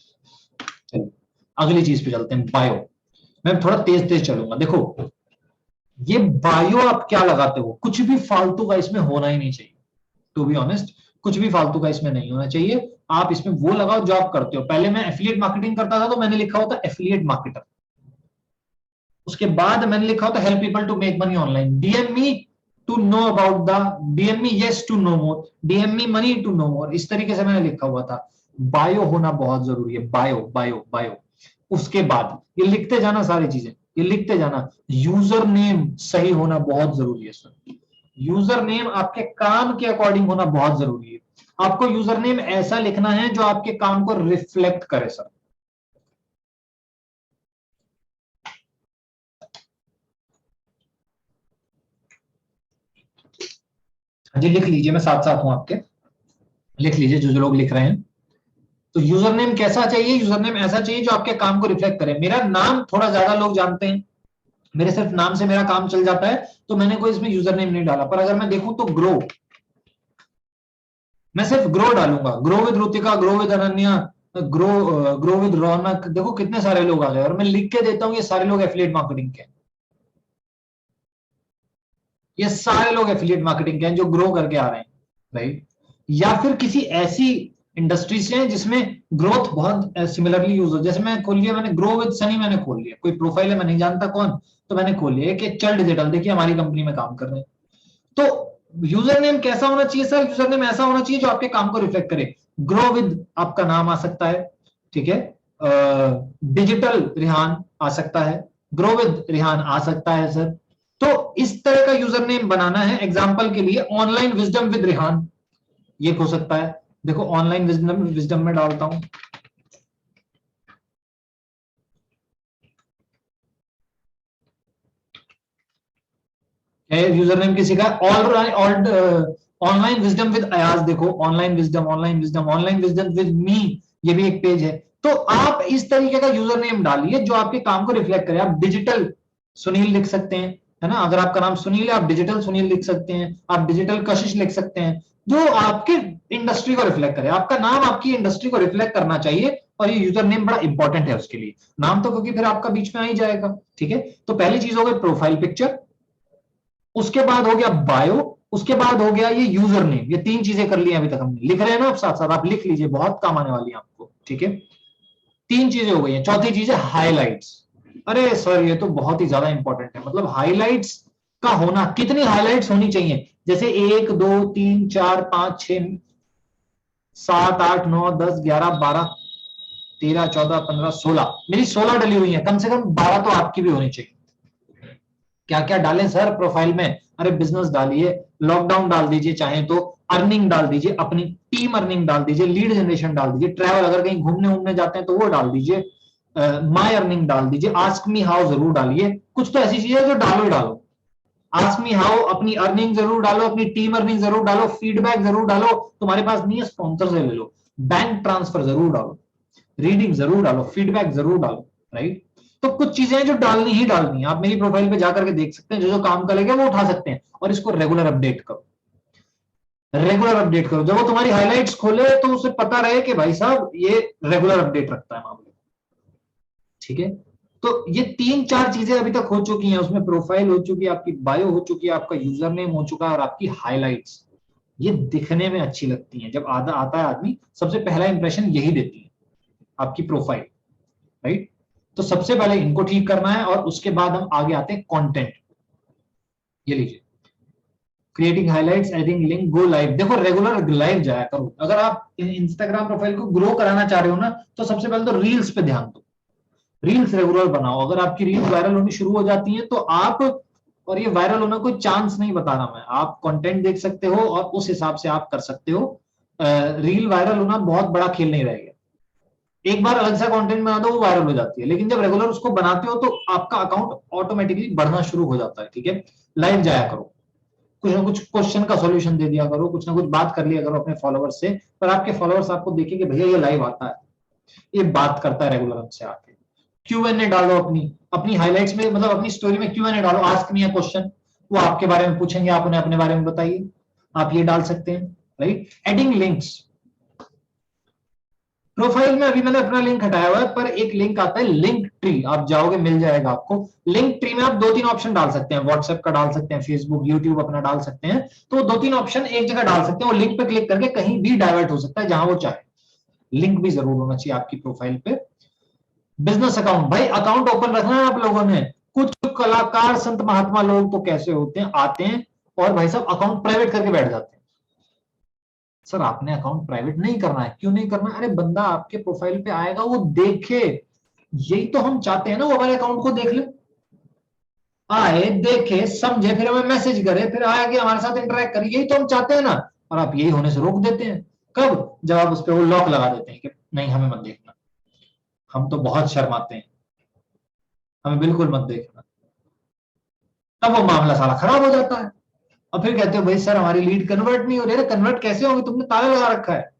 चलिए अगली चीज पे चलते हैं, बायो। मैं थोड़ा तेज तेज चलूंगा। देखो ये बायो आप क्या लगाते हो, कुछ भी फालतू का इसमें होना ही नहीं चाहिए। टू बी ऑनेस्ट, कुछ भी फालतू का इसमें नहीं होना चाहिए। आप इसमें वो लगाओ जो आप करते हो। पहले मैं एफिलिएट मार्केटिंग करता था तो मैंने लिखा होता एफिलिएट मार्केटर। उसके बाद मैंने लिखा होता help people to make money online. DM me to know about the, DM me yes to know more, DM me money to know more. इस तरीके से मैंने लिखा हुआ था। बायो होना बहुत जरूरी है, बायो बायो बायो। उसके बाद ये लिखते जाना, सारी चीजें ये लिखते जाना। यूजर नेम सही होना बहुत जरूरी है सर। यूजर नेम आपके काम के अकॉर्डिंग होना बहुत जरूरी है। आपको यूजर नेम ऐसा लिखना है जो आपके काम को रिफ्लेक्ट करे सर। जी लिख लीजिए, मैं साथ साथ हूं आपके, लिख लीजिए जो जो लोग लिख रहे हैं। तो यूजर नेम कैसा चाहिए? यूजर नेम ऐसा चाहिए जो आपके काम को रिफ्लेक्ट करे। मेरा नाम थोड़ा ज्यादा लोग जानते हैं, मेरे सिर्फ नाम से मेरा काम चल जाता है, तो मैंने कोई इसमें यूजर नेम नहीं डाला। पर अगर मैं देखूं तो ग्रो, मैं सिर्फ ग्रो डालूंगा, grow with Rutika, grow with Ananya, grow grow with Raunak. देखो कितने सारे लोग आ गए, और मैं लिख के देता हूं ये सारे लोग एफिलिएट मार्केटिंग के, ये सारे लोग एफिलिएट मार्केटिंग के हैं जो ग्रो करके आ रहे हैं, राइट? या फिर किसी ऐसी इंडस्ट्री से हैं जिसमें ग्रोथ बहुत सिमिलरली यूज हो। जैसे मैं खोल लिया, मैंने ग्रो विद सनी मैंने खोल लिया, कोई प्रोफाइल है मैं नहीं जानता कौन, तो मैंने खोल लिया कि चल डिजिटल, देखिए हमारी कंपनी में काम कर रहे हैं। तो यूजर नेम कैसा होना चाहिए सर? यूजर नेम ऐसा होना चाहिए जो आपके काम को रिफ्लेक्ट करे। ग्रो विद आपका नाम आ सकता है, ठीक है, डिजिटल रिहान आ सकता है, ग्रो विद रिहान आ सकता है सर। तो इस तरह का यूजर नेम बनाना है। एग्जांपल के लिए ऑनलाइन विजडम विद रिहान, ये हो सकता है। देखो ऑनलाइन विजडम, विजडम में डालता हूं, यूजर नेम किसी का ऑनलाइन विजडम विद अयाज। देखो online wisdom, online wisdom, online wisdom with me, ये भी एक पेज है। तो आप इस तरीके का यूजर नेम डालिए जो आपके काम को रिफ्लेक्ट करे। आप डिजिटल सुनील लिख सकते हैं, है ना? अगर आपका नाम सुनील है आप डिजिटल सुनील लिख सकते हैं, आप डिजिटल कशिश लिख सकते हैं, जो आपके इंडस्ट्री को रिफ्लेक्ट करे। आपका नाम आपकी इंडस्ट्री को रिफ्लेक्ट करना चाहिए, और ये यूजर नेम बड़ा इंपॉर्टेंट है उसके लिए। नाम तो क्योंकि फिर आपका बीच में आ ही जाएगा, ठीक है? तो पहली चीज हो गई प्रोफाइल पिक्चर, उसके बाद हो गया बायो, उसके बाद हो गया ये यूजर नेम। ये तीन चीजें कर ली अभी तक हमने, लिख रहे हैं ना आप साथ साथ, आप लिख लीजिए, बहुत काम आने वाली है आपको, ठीक है? तीन चीजें हो गई हैं। चौथी चीज है हाइलाइट्स। अरे सर ये तो बहुत ही ज्यादा इंपॉर्टेंट है। मतलब हाइलाइट्स का होना, कितनी हाइलाइट्स होनी चाहिए? जैसे 1 2 3 4 5 6 7 8 9 10 11 12, 13, 14, 15, 16, मेरी 16 डली हुई है, कम से कम 12 तो आपकी भी होनी चाहिए। क्या क्या डालें सर प्रोफाइल में? अरे बिजनेस डालिए, लॉकडाउन डाल दीजिए, चाहे तो अर्निंग डाल दीजिए, अपनी टीम अर्निंग डाल दीजिए, लीड जनरेशन डाल दीजिए, ट्रैवल अगर कहीं घूमने उमने जाते हैं तो वो डाल दीजिए, माई अर्निंग डाल दीजिए, आस्क मी हाउ जरूर डालिए। कुछ तो ऐसी चीजें जो डालो ही डालो। आस्क मी हाउ, अपनी अर्निंग जरूर डालो, अपनी टीम अर्निंग जरूर डालो, फीडबैक जरूर डालो, तुम्हारे पास नहीं है स्पॉन्सर से ले लो, बैंक ट्रांसफर जरूर डालो, रीडिंग जरूर डालो, फीडबैक जरूर डालो, राइट। तो कुछ चीजें हैं जो डालनी ही डालनी है। आप मेरी प्रोफाइल पे जाकर के देख सकते हैं, जो जो काम का लगे वो उठा सकते हैं, और इसको रेगुलर अपडेट करो, रेगुलर अपडेट करो। जब वो तुम्हारी हाइलाइट्स खोले तो उसे पता रहे कि भाई साहब ये रेगुलर अपडेट रखता है मामले, ठीक है। तो ये 3-4 चीजें अभी तक हो चुकी हैं, उसमें प्रोफाइल हो चुकी है, आपकी बायो हो चुकी है, आपका यूजर नेम हो चुका है, और आपकी हाइलाइट्स ये दिखने में अच्छी लगती हैं। जब आधा आता है आदमी, सबसे पहला इंप्रेशन यही देती है आपकी प्रोफाइल, राइट। तो सबसे पहले इनको ठीक करना है, और उसके बाद हम आगे आते हैं कंटेंट। ये लीजिए, creating highlights, adding link, go live. देखो रेगुलर लाइव जाया करो। अगर आप इंस्टाग्राम प्रोफाइल को ग्रो कराना चाह रहे हो ना, तो सबसे पहले तो रील्स पे ध्यान दो, रील्स रेगुलर बनाओ। अगर आपकी रील्स वायरल होनी शुरू हो जाती है तो आप, और ये वायरल होना कोई चांस नहीं बता रहा मैं, आप कंटेंट देख सकते हो और उस हिसाब से आप कर सकते हो। रील वायरल होना बहुत बड़ा खेल नहीं रहेगा। एक बार अलग सा कंटेंट बना दो, वो वायरल हो जाती है, लेकिन जब रेगुलर उसको बनाते हो तो आपका अकाउंट ऑटोमेटिकली बढ़ना शुरू हो जाता है, ठीक है। लाइव जाया करो, कुछ ना कुछ क्वेश्चन का सॉल्यूशन दे दिया करो, कुछ ना कुछ बात कर लिया करो अपने फॉलोअर्स से, पर आपके फॉलोअर्स आपको देखेंगे भैया ये लाइव आता है, ये बात करता है रेगुलर हमसे आके। क्यूएनए डालो अपनी अपनी हाइलाइट्स में, मतलब अपनी स्टोरी में क्यूएनए डालो, आस्क मी अ क्वेश्चन, वो आपके बारे में पूछेंगे, आप उन्हें अपने बारे में बताइए, आप ये डाल सकते हैं, राइट। एडिंग लिंक्स, प्रोफाइल में अभी मैंने अपना लिंक हटाया हुआ है, पर एक लिंक आता है लिंक ट्री, आप जाओगे मिल जाएगा आपको। लिंक ट्री में आप 2-3 ऑप्शन डाल सकते हैं, व्हाट्सएप का डाल सकते हैं, फेसबुक, यूट्यूब अपना डाल सकते हैं, तो 2-3 ऑप्शन एक जगह डाल सकते हैं, और लिंक पे क्लिक करके कहीं भी डाइवर्ट हो सकता है जहां वो चाहे। लिंक भी जरूर होना चाहिए आपकी प्रोफाइल पे। बिजनेस अकाउंट, भाई अकाउंट ओपन रखना है आप लोगों ने। कुछ कलाकार संत महात्मा लोग तो कैसे होते हैं, आते हैं और भाई साहब अकाउंट प्राइवेट करके बैठ जाते हैं। सर आपने अकाउंट प्राइवेट नहीं करना है, क्यों नहीं करना? अरे बंदा आपके प्रोफाइल पे आएगा, वो देखे, यही तो हम चाहते हैं ना, वो हमारे अकाउंट को देख ले, आए देखे समझे, फिर हमें मैसेज करे, फिर आगे हमारे साथ इंटरेक्ट करे, यही तो हम चाहते हैं ना। और आप यही होने से रोक देते हैं। कब? जब आप उस पर वो लॉक लगा देते हैं कि नहीं हमें मत देखना, हम तो बहुत शर्माते हैं, हमें बिल्कुल मत देखना। तब वो मामला सारा खराब हो जाता है, और फिर कहते हो भाई सर हमारी लीड कन्वर्ट नहीं हो रही है। कन्वर्ट कैसे होगी, तुमने ताला लगा रखा है।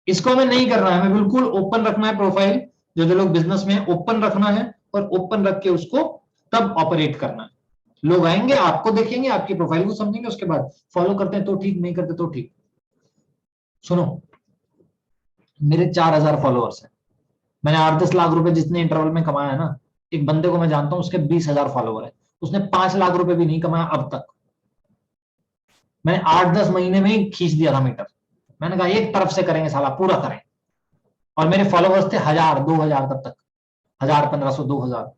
इसको हमें नहीं करना है, हमें बिल्कुल ओपन रखना है प्रोफाइल। जो जो लोग बिजनेस में ओपन रखना है, और ओपन रख के उसको तब ऑपरेट करना है। लोग आएंगे, आपको देखेंगे, आपकी प्रोफाइल को समझेंगे, उसके बाद फॉलो करते हैं तो ठीक, नहीं करते तो ठीक। सुनो, मेरे 4,000 फॉलोअर्स हैं, मैंने 8-10 लाख रुपए जितने इंटरवल में कमाया है ना, एक बंदे को मैं जानता हूं उसके 20,000 फॉलोअर है, उसने 5 लाख रुपए भी नहीं कमाया अब तक। मैंने 8-10 महीने में ही खींच दिया था मीटर। मैंने कहा एक तरफ से करेंगे साला, पूरा करें। और मेरे फॉलोअर्स थे 1,000-2,000 तब तक, 1,000, 1,500, 2,000।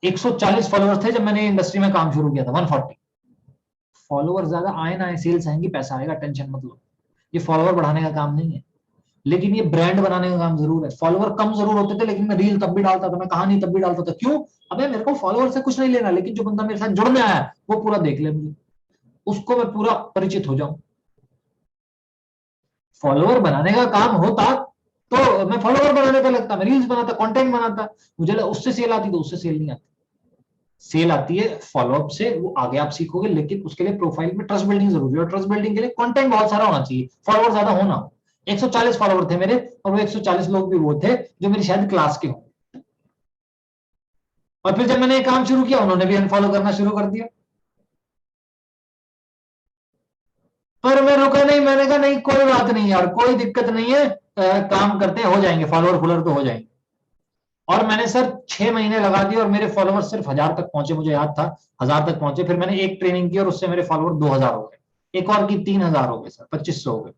140 फॉलोअर्स थे जब मैंने इंडस्ट्री में काम शुरू किया था, 140। फॉलोअर ज्यादा आए ना आए, सेल्स आएंगी, पैसा आएगा, टेंशन मत लो। ये फॉलोअर बढ़ाने का काम नहीं है, लेकिन ये ब्रांड बनाने का काम जरूर है। फॉलोअर कम जरूर होते थे, लेकिन मैं रील तब भी डालता था, मैं कहानी तब भी डालता था। क्यों? अबे मेरे को फॉलोअर से कुछ नहीं लेना, लेकिन जो बंदा मेरे साथ जुड़ने आया है वो पूरा देख ले मुझे, उसको मैं पूरा परिचित हो जाऊं। फॉलोअर बनाने का काम होता तो मैं फॉलोअर बनाने का लगता, मैं रील्स बनाता, कंटेंट बनाता, मुझे उससे सेल आती, तो उससे सेल नहीं आती। सेल आती है फॉलोअप से, वो आगे आप सीखोगे, लेकिन उसके लिए प्रोफाइल में ट्रस्ट बिल्डिंग जरूरी है, और ट्रस्ट बिल्डिंग के लिए कंटेंट बहुत सारा होना चाहिए, फॉलोअर ज्यादा होना। 140 फॉलोअर थे मेरे, और वो 140 लोग भी वो थे जो मेरी शायद क्लास के हों। और फिर जब मैंने ये काम शुरू किया, उन्होंने भी अनफॉलो करना शुरू कर दिया। पर मैं रुका नहीं, मैंने कहा नहीं कोई बात नहीं यार, कोई दिक्कत नहीं है, काम करते हो जाएंगे, फॉलोअर फॉलोअर तो हो जाएंगे। और मैंने सर 6 महीने लगा दिए, और मेरे फॉलोअर सिर्फ 1,000 तक पहुंचे, मुझे याद था 1,000 तक पहुंचे। फिर मैंने एक ट्रेनिंग की और उससे मेरे फॉलोअर 2,000 हो गए, एक और की 3,000 हो गए सर, 2,500 हो गए।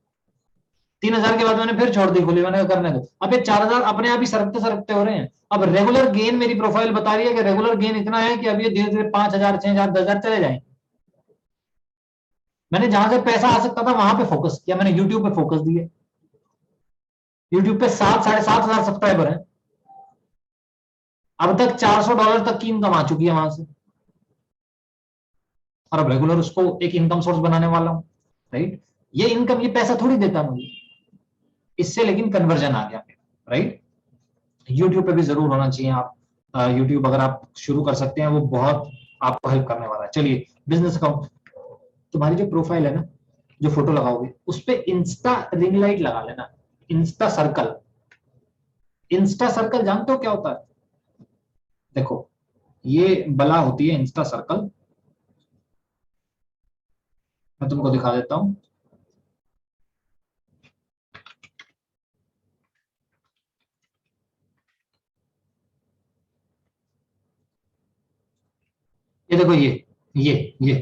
3,000 के बाद मैंने फिर छोड़ दी, खुली, मैंने करने दो। अब ये 4,000 अपने आप ही सरकते सरकते हो रहे हैं। अब रेगुलर गेन मेरी प्रोफाइल बता रही है कि रेगुलर गेन इतना है कि अब ये धीरे धीरे 5,000, 6,000, 10,000 चले जाएंगे। मैंने जहां से पैसा आ सकता था वहां पे फोकस किया, मैंने यूट्यूब पे फोकस दिया। यूट्यूब पे 7-7.5 हजार सब्सक्राइबर हैं, अब तक $400 तक की इनकम आ चुकी है वहां से, और अब रेगुलर उसको एक इनकम सोर्स बनाने वाला हूं, राइट। ये इनकम, ये पैसा थोड़ी देता मुझे इससे, लेकिन कन्वर्जन आ गया मेरा, राइट। यूट्यूब पे भी जरूर होना चाहिए आप, यूट्यूब अगर आप शुरू कर सकते हैं, वो बहुत आपको हेल्प करने वाला है। चलिए, बिजनेस अकाउंट, तुम्हारी जो प्रोफाइल है ना, जो फोटो लगाओगे उस पे इंस्टा रिंग लाइट लगा लेना, इंस्टा सर्कल। इंस्टा सर्कल जानते हो क्या होता है? देखो, ये बला होती है इंस्टा सर्कल, मैं तुमको दिखा देता हूं। ये देखो, ये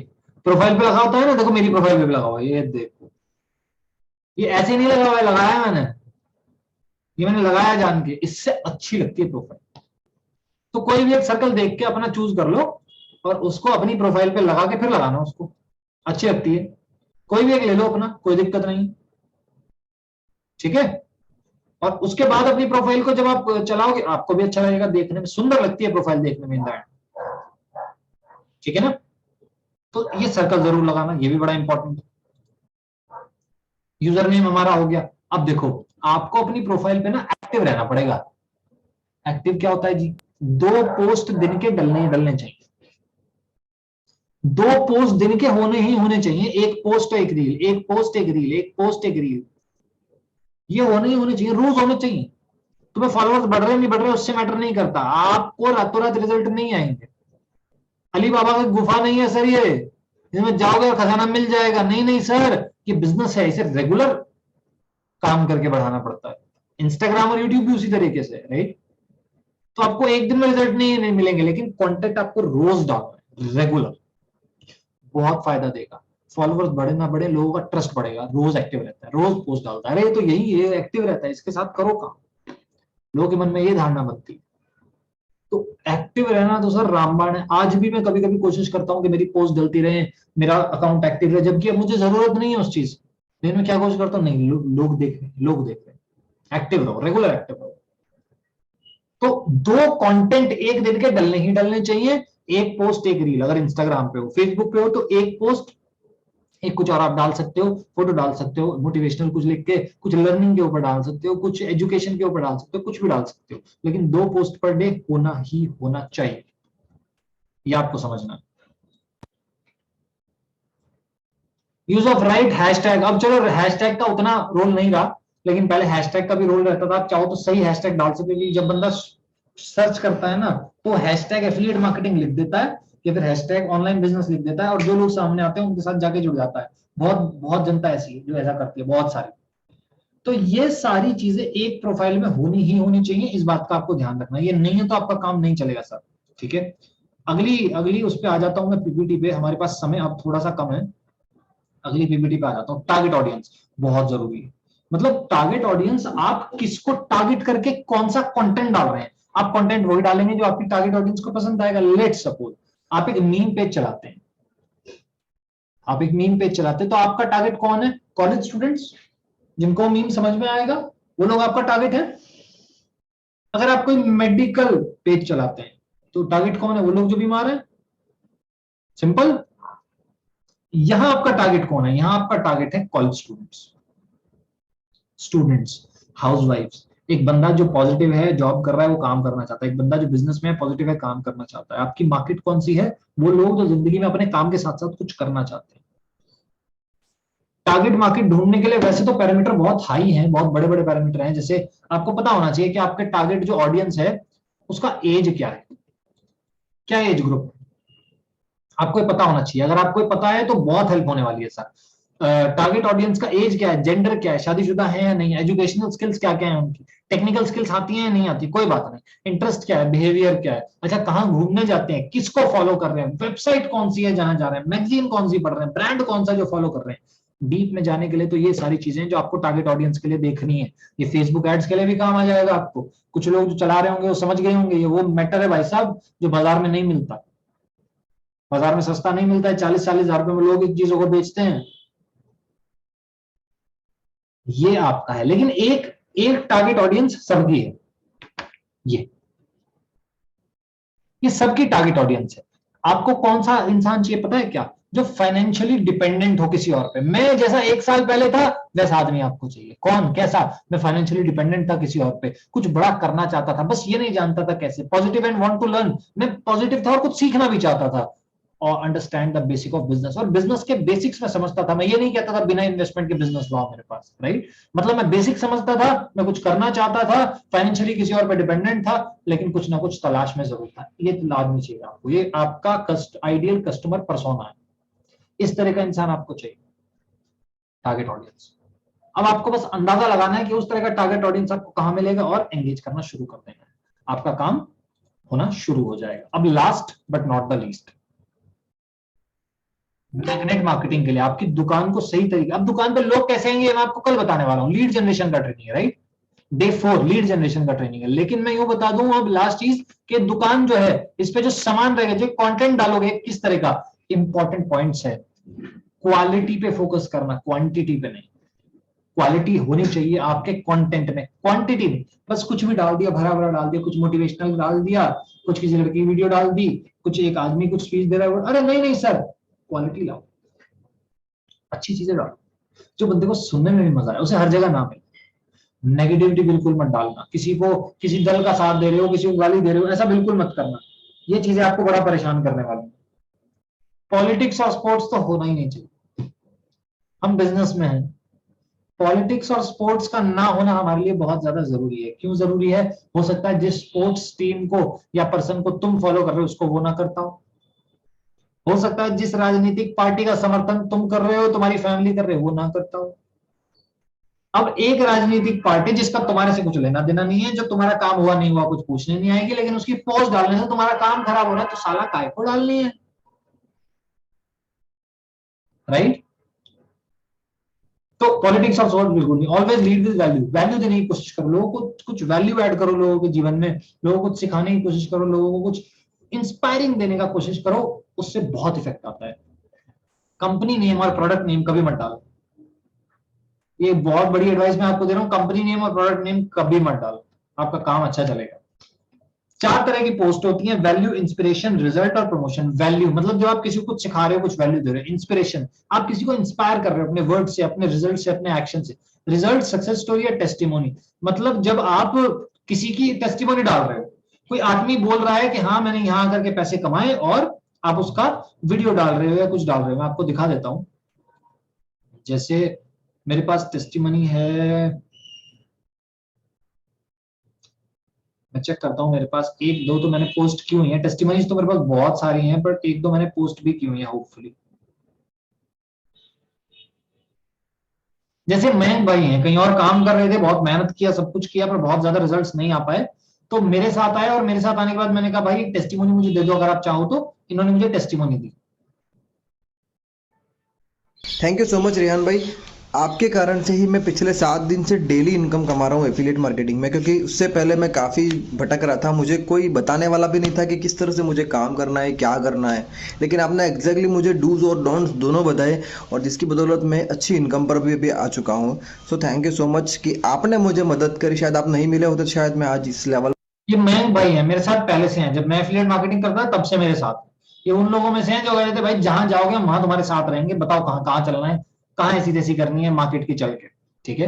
प्रोफाइल पे लगा होता है ना, देखो मेरी प्रोफाइल पे भी लगा हुआ है, ये देखो, ये ऐसे नहीं लगा हुआ है, लगाया है मैंने, ये मैंने लगाया जान के, इससे अच्छी लगती है प्रोफाइल। तो कोई भी एक सर्कल देख के अपना चूज कर लो और उसको अपनी प्रोफाइल पे लगा के फिर लगाना उसको, अच्छी लगती है। कोई भी एक ले लो अपना, कोई दिक्कत नहीं, ठीक है। और उसके बाद अपनी प्रोफाइल को जब आप चलाओगे आपको भी अच्छा लगेगा, देखने में सुंदर लगती है प्रोफाइल, देखने में इन द एंड, ठीक है ना। तो ये सर्कल जरूर लगाना, ये भी बड़ा इंपॉर्टेंट है। यूजर नेम हमारा हो गया। अब देखो, आपको अपनी प्रोफाइल पे ना एक्टिव रहना पड़ेगा। एक्टिव क्या होता है जी? 2 पोस्ट दिन के डलने ही डलने चाहिए, 2 पोस्ट दिन के होने ही होने चाहिए, एक पोस्ट एक रील, एक पोस्ट एक रील, एक पोस्ट एक रील, ये होने ही होने चाहिए, रोज होने चाहिए। तुम्हें फॉलोअर्स बढ़ रहे नहीं बढ़ रहे उससे मैटर नहीं करता, आपको रातों रात रिजल्ट नहीं आएंगे। अली बाबा की गुफा नहीं है सर ये, इसमें जाओगे और खजाना मिल जाएगा, नहीं नहीं सर, ये बिजनेस है, इसे रेगुलर काम करके बढ़ाना पड़ता है। इंस्टाग्राम और यूट्यूब भी उसी तरीके से, राइट। तो आपको एक दिन में रिजल्ट नहीं मिलेंगे, लेकिन कंटेंट आपको रोज डालना है, रेगुलर, बहुत फायदा देगा। फॉलोअर्स बढ़े ना बढ़े, लोगों का ट्रस्ट बढ़ेगा, रोज एक्टिव रहता है, रोज पोस्ट डालता है, अरे तो यही ये एक्टिव रहता है, इसके साथ करो काम, लोगों के मन में ये धारणा बनती है। तो एक्टिव रहना तो सर रामबाण है। आज भी मैं कभी कभी कोशिश करता हूँ कि मेरी पोस्ट डलती रहे, मेरा अकाउंट एक्टिव रहे, जबकि अब मुझे जरूरत नहीं है उस चीज, लेकिन मैं क्या कोशिश करता हूँ, नहीं लोग देख रहे हैं, लोग देख रहे हैं, एक्टिव रहो, रेगुलर एक्टिव रहो। तो 2 कंटेंट एक दिन के डलने ही डलने चाहिए, एक पोस्ट एक रील। अगर इंस्टाग्राम पे हो, फेसबुक पे हो, तो एक पोस्ट एक कुछ और आप डाल सकते हो, फोटो डाल सकते हो, मोटिवेशनल कुछ लिख के, कुछ लर्निंग के ऊपर डाल सकते हो, कुछ एजुकेशन के ऊपर डाल सकते हो, कुछ भी डाल सकते हो, लेकिन 2 पोस्ट पर डे होना ही होना चाहिए, ये आपको समझना है। यूज ऑफ राइट हैशटैग, अब चलो हैशटैग का उतना रोल नहीं रहा, लेकिन पहले हैशटैग का भी रोल रहता था। आप चाहो तो सही हैशटैग डाल सकते हो, जब बंदा सर्च करता है ना, तो हैशटैग एफिलिएट मार्केटिंग लिख देता है या फिर हैशटैग ऑनलाइन बिजनेस लिख देता है, और जो लोग सामने आते हैं उनके साथ जाके जुड़ जाता है। बहुत बहुत जनता ऐसी है जो ऐसा करती है, बहुत सारी। तो ये सारी चीजें एक प्रोफाइल में होनी ही होनी चाहिए, इस बात का आपको ध्यान रखना, ये नहीं है तो आपका काम नहीं चलेगा सर, ठीक है। अगली अगली उस पर आ जाता हूं मैं, पीपीटी पे, हमारे पास समय अब थोड़ा सा कम है। अगली पीपीटी पे आ जाता हूँ। टारगेट ऑडियंस बहुत जरूरी है, मतलब टारगेट ऑडियंस, आप किसको टारगेट करके कौन सा कंटेंट डाल रहे हैं। आप कंटेंट वही डालेंगे जो आपकी टारगेट ऑडियंस को पसंद आएगा। लेट सपोज आप एक मीम पेज चलाते हैं, आप एक मीम पेज चलाते हैं, तो आपका टारगेट कौन है? कॉलेज स्टूडेंट्स, जिनको मीम समझ में आएगा, वो लोग आपका टारगेट है। अगर आप कोई मेडिकल पेज चलाते हैं तो टारगेट कौन है? वो लोग जो बीमार है, सिंपल। यहां आपका टारगेट कौन है? यहां आपका टारगेट है कॉलेज स्टूडेंट्स, स्टूडेंट्स, हाउसवाइफ्स। एक बंदा जो पॉजिटिव है, जॉब कर रहा है, वो काम करना चाहता है। एक बंदा जो बिजनेस में है, पॉजिटिव है, काम करना चाहता है। आपकी मार्केट कौन सी है? वो लोग जो जिंदगी में अपने काम के साथ साथ कुछ करना चाहते हैं। टारगेट मार्केट ढूंढने के लिए वैसे तो पैरामीटर बहुत हाई हैं, बहुत बड़े बड़े पैरामीटर हैं। जैसे आपको पता होना चाहिए कि आपके टारगेट जो ऑडियंस है उसका एज क्या है, क्या एज ग्रुप, आपको पता होना चाहिए। अगर आपको पता है तो बहुत हेल्प होने वाली है सर। टारगेट ऑडियंस का एज क्या है, जेंडर क्या है, शादीशुदा है या नहीं, एजुकेशनल स्किल्स क्या क्या है उनकी, टेक्निकल स्किल्स आती हैं या नहीं आती, कोई बात नहीं, इंटरेस्ट क्या है, बिहेवियर क्या है, अच्छा कहाँ घूमने जाते हैं, किसको फॉलो कर रहे हैं, वेबसाइट कौन सी है जहां जा रहे हैं, मैगजीन कौन सी पढ़ रहे हैं, ब्रांड कौन सा जो फॉलो कर रहे हैं। डीप में जाने के लिए तो ये सारी चीजें जो आपको टारगेट ऑडियंस के लिए देखनी है। ये फेसबुक एड्स के लिए भी काम आ जाएगा आपको। कुछ लोग जो चला रहे होंगे वो समझ गए होंगे, ये वो मैटर है भाई साहब जो बाजार में नहीं मिलता। बाजार में सस्ता नहीं मिलता है, 40-40 हजार रुपए में लोग इन चीजों को बेचते हैं। ये आपका है, लेकिन एक एक टारगेट ऑडियंस सबकी है, ये सबकी टारगेट ऑडियंस है। आपको कौन सा इंसान चाहिए पता है क्या? जो फाइनेंशियली डिपेंडेंट हो किसी और पे। मैं जैसा 1 साल पहले था वैसा आदमी आपको चाहिए। कौन? कैसा? मैं फाइनेंशियली डिपेंडेंट था किसी और पे, कुछ बड़ा करना चाहता था, बस ये नहीं जानता था कैसे। Positive and want to learn, मैं पॉजिटिव था और कुछ सीखना भी चाहता था। और understand the basic of business, और बिजनेस के बेसिक्स में समझता था। मैं ये नहीं कहता था बिना इन्वेस्टमेंट के बिजनेस लाओ मेरे पास, राइट? मतलब मैं बेसिक समझता था, मैं कुछ करना चाहता था, फाइनेंशियली किसी और पे डिपेंडेंट था, लेकिन कुछ ना कुछ तलाश में जरूर था। ये आदमी चाहिए आपको, ये आपका आइडियल कस्टमर पर्सोना है। इस तरह का इंसान आपको चाहिए, टारगेट ऑडियंस। अब आपको बस अंदाजा लगाना है कि उस तरह का टारगेट ऑडियंस आपको कहां मिलेगा और एंगेज करना शुरू कर देना है, आपका काम होना शुरू हो जाएगा। अब last but not the least, magnet marketing के लिए आपकी दुकान को सही तरीके। अब दुकान पे लोग कैसे आएंगे मैं आपको कल बताने वाला हूं। लीड जनरेशन का ट्रेनिंग है, राइट? डे 4 लीड जनरेशन का ट्रेनिंग है। लेकिन मैं यूं बता दूं अब लास्ट चीज कि दुकान जो है इस पे जो सामान रहेगा, जो कंटेंट डालोगे किस तरह का, इंपॉर्टेंट पॉइंट्स है। क्वालिटी पे फोकस करना, क्वांटिटी पे नहीं। क्वालिटी होनी चाहिए आपके कंटेंट में, क्वांटिटी नहीं। बस कुछ भी डाल दिया, भरा भरा डाल दिया, कुछ मोटिवेशनल डाल दिया, कुछ किसी लड़की की वीडियो डाल दी, कुछ एक आदमी कुछ स्पीच दे रहा है। अरे नहीं नहीं सर, क्वालिटी लाओ, अच्छी चीजें डालो जो बंदे को सुनने में भी मजा आए, उसे हर जगह ना मिले। नेगेटिविटी बिल्कुल मत डालना, किसी को किसी दल का साथ दे रहे हो, किसी को गाली दे रहे हो, ऐसा बिल्कुल मत करना। ये चीजें आपको बड़ा परेशान करने वाली। पॉलिटिक्स और स्पोर्ट्स तो होना ही नहीं चाहिए। हम बिजनेस में हैं, पॉलिटिक्स और स्पोर्ट्स का ना होना हमारे लिए बहुत ज्यादा जरूरी है। क्यों जरूरी है? हो सकता है जिस स्पोर्ट्स टीम को या पर्सन को तुम फॉलो कर रहे हो उसको वो ना करता हो सकता है जिस राजनीतिक पार्टी का समर्थन तुम कर रहे हो, तुम्हारी फैमिली कर रहे हो, वो ना करता हो। अब एक राजनीतिक पार्टी जिसका तुम्हारे से कुछ लेना देना नहीं है, जो तुम्हारा काम हुआ नहीं हुआ कुछ पूछने नहीं आएगी, लेकिन उसकी पोस्ट डालने से तुम्हारा काम खराब हो रहा है, तो साला काय को डालनी है, राइट? तो पॉलिटिक्स और सोच बिल्कुल नहीं। Always lead with value, value देने की कोशिश करो, लोगों को कुछ वैल्यू ऐड करो लोगों के जीवन में, लोगों को कुछ सिखाने की कोशिश करो, लोगों को कुछ इंस्पायरिंग देने का कोशिश करो, उससे बहुत इफेक्ट आता है। कंपनी नेम और प्रोडक्ट नेम कभी मत डालो, ये बहुत बड़ी एडवाइस मैं आपको दे रहा हूं। कंपनी नेम और प्रोडक्ट नेम कभी मत डालो, आपका काम अच्छा चलेगा। 4 तरह की पोस्ट होती है, वैल्यू, इंस्पिरेशन, रिजल्ट और प्रमोशन। वैल्यू मतलब जो आप किसी को कुछ सिखा रहे हो, कुछ वैल्यू दे रहे हो। इंस्पिरेशन, आप किसी को इंस्पायर कर रहे हो अपने वर्ड से, अपने रिजल्ट से, अपने एक्शन से। रिजल्ट, सक्सेस स्टोरी या टेस्टिमोनी, मतलब जब आप किसी की टेस्टिमोनी डाल रहे हो, कोई आदमी बोल रहा है कि हाँ मैंने यहां करके पैसे कमाए, और आप उसका वीडियो डाल रहे हो या कुछ डाल रहे हो। मैं आपको दिखा देता हूं, जैसे मेरे पास टेस्टिमनी है, मैं चेक करता हूं। मेरे पास 1-2 तो मैंने पोस्ट की हुई है, टेस्टिमनीज तो मेरे पास बहुत सारी हैं, बट 1-2 मैंने पोस्ट भी की हुई है होपफुली। जैसे मयंक भाई हैं, कहीं और काम कर रहे थे, बहुत मेहनत किया, सब कुछ किया, पर बहुत ज्यादा रिजल्ट्स नहीं आ पाए, तो मेरे साथ आए, और मेरे साथ आने के बाद मैंने कहा भाई टेस्टिमोनी मुझे दे दो अगर आप चाहो तो। इन्होंने मुझे testimony the. Thank you so much Rehan भाई। आपके कारण से ही मैं पिछले 7 दिन से डेली इनकम कमा रहा हूँ एफिलिएट मार्केटिंग में, क्योंकि उससे पहले मैं काफ़ी भटक रहा था, मुझे कोई बताने वाला भी नहीं था कि किस तरह से मुझे काम करना है, क्या करना है। लेकिन आपने एग्जैक्टली मुझे डूज और डोंट्स दोनों बताए, और जिसकी बदौलत मैं अच्छी इनकम पर भी अभी आ चुका हूँ। So thank you so much कि आपने मुझे मदद करी। शायद आप नहीं मिले होते तो शायद मैं आज इस लेवल। ये मयंक भाई हैं, मेरे साथ पहले से हैं, जब मैं एफिलिएट मार्केटिंग करता था तब से मेरे साथ। ये उन लोगों में से हैं जो कह रहे थे भाई जहां जाओगे हम वहां तुम्हारे साथ रहेंगे, बताओ कहाँ कहाँ चलना है, कहाँ ऐसी तैसी करनी है मार्केट की चल के। ठीक है,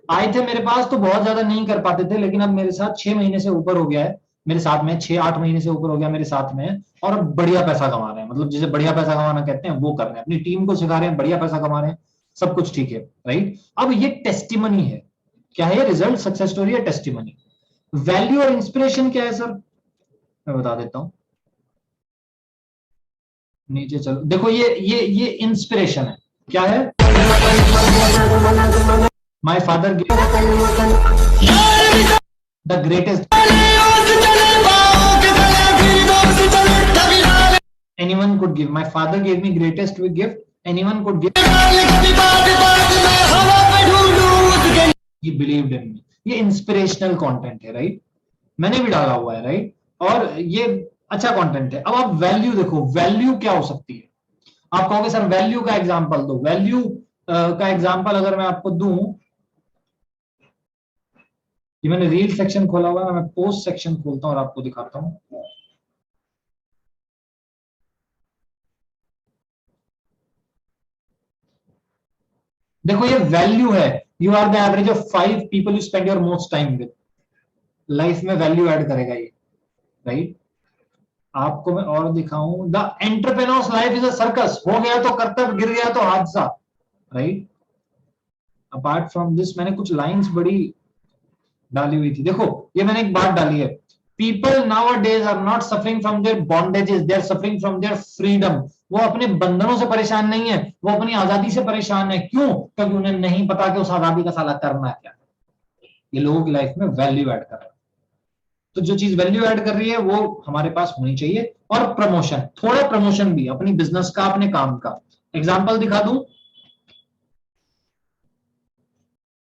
आए थे मेरे पास तो बहुत ज्यादा नहीं कर पाते थे, लेकिन अब मेरे साथ 6 महीने से ऊपर हो गया है, मेरे साथ में 6-8 महीने से ऊपर हो गया मेरे साथ में, और अब बढ़िया पैसा कमा रहे हैं। मतलब जिसे बढ़िया पैसा कमाना कहते हैं वो कर रहे हैं, अपनी टीम को सिखा रहे हैं, बढ़िया पैसा कमा रहे हैं, सब कुछ ठीक है, राइट? अब ये टेस्टिमनी है, क्या है? रिजल्ट, सक्सेस स्टोरी या टेस्टिमनी। वैल्यू और इंस्पिरेशन क्या है सर? मैं बता देता हूं, नीचे चलो, देखो ये इंस्पिरेशन है। क्या है? My father the greatest anyone could give, my father gave me greatest gift anyone could give, he believed in me. ये इंस्पिरेशनल कंटेंट है, राइट? मैंने भी डाला हुआ है, राइट? और ये अच्छा कंटेंट है। अब आप वैल्यू देखो, वैल्यू क्या हो सकती है? आप कहोगे सर वैल्यू का एग्जांपल दो। वैल्यू का एग्जांपल अगर मैं आपको दूं, ये मैंने रील सेक्शन खोला हुआ है, मैं पोस्ट सेक्शन खोलता हूं और आपको दिखाता हूं। देखो ये वैल्यू है, you are the average of 5 people you spend your most time with. Life में वैल्यू ऐड करेगा ये, राइट। आपको मैं और दिखाऊं, the entrepreneur's life is a circus, हो गया तो कर्तव्य, गिर गया तो हादसा, राइट। अपार्ट फ्रॉम दिस मैंने कुछ लाइंस बड़ी डाली हुई थी, देखो ये मैंने एक बात डाली है, people nowadays are not suffering from their bondages, they are suffering from their freedom. वो अपने बंधनों से परेशान नहीं है, वो अपनी आजादी से परेशान है। क्यों? क्योंकि उन्हें नहीं पता कि उस आजादी का साला करना है क्या। ये लोगों की लाइफ में वैल्यू ऐड कर रहा है। तो जो चीज वैल्यू ऐड कर रही है वो हमारे पास होनी चाहिए। और प्रमोशन, थोड़ा प्रमोशन भी अपनी बिजनेस का, अपने काम का। एग्जाम्पल दिखा दूं,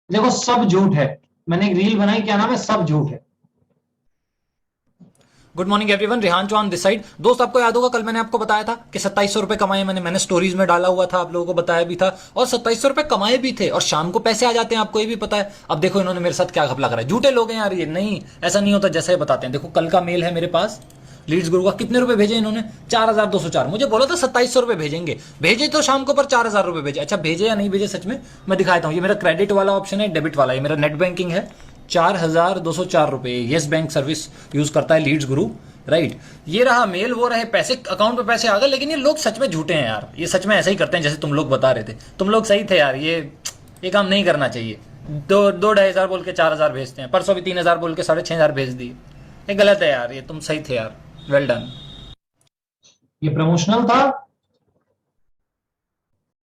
देखो सब झूठ है, मैंने एक रील बनाई, क्या नाम है, सब झूठ है। Good morning everyone, Rehan Chauhan this side. दोस्त आपको याद होगा कल मैंने आपको बताया था कि 2700 रुपए कमाए मैंने स्टोरीज में डाला हुआ था, आप लोगों को बताया भी था, और 2700 रुपए कमाए भी थे, और शाम को पैसे आ जाते हैं, आपको ये भी पता है। अब देखो इन्होंने मेरे साथ क्या घपला करा है, झूठे लोग हैं यार ये, नहीं ऐसा नहीं होता जैसे बताते हैं। देखो कल का मेल है मेरे पास, लीड्स गुरु का, कितने रुपए भेजे इन्होंने, 4204। मुझे बोला था 2700 रुपए भेजेंगे, भेजे तो शाम को पर 4000 रुपए भेजे। अच्छा भेजे या नहीं भेजे सच में मैं दिखाता हूँ। ये मेरा क्रेडिट वाला ऑप्शन है, डेबिट वाला, ये मेरा नेट बैंकिंग है, 4204 रुपए। येस बैंक सर्विस यूज करता है लीड्स गुरु, राइट। ये रहा मेल, वो रहे पैसे, अकाउंट पे पैसे आ गए। लेकिन ये लोग सच में झूठे हैं यार, ये सच में ऐसे ही करते हैं जैसे तुम लोग बता रहे थे। तुम लोग सही थे यार, ये काम नहीं करना चाहिए। 2-2.5 हजार बोल के 4000 भेजते हैं, परसों भी 3000 बोल के 6500 भेज दिए। ये गलत है यार, ये तुम सही थे यार, वेल डन। ये प्रमोशनल था।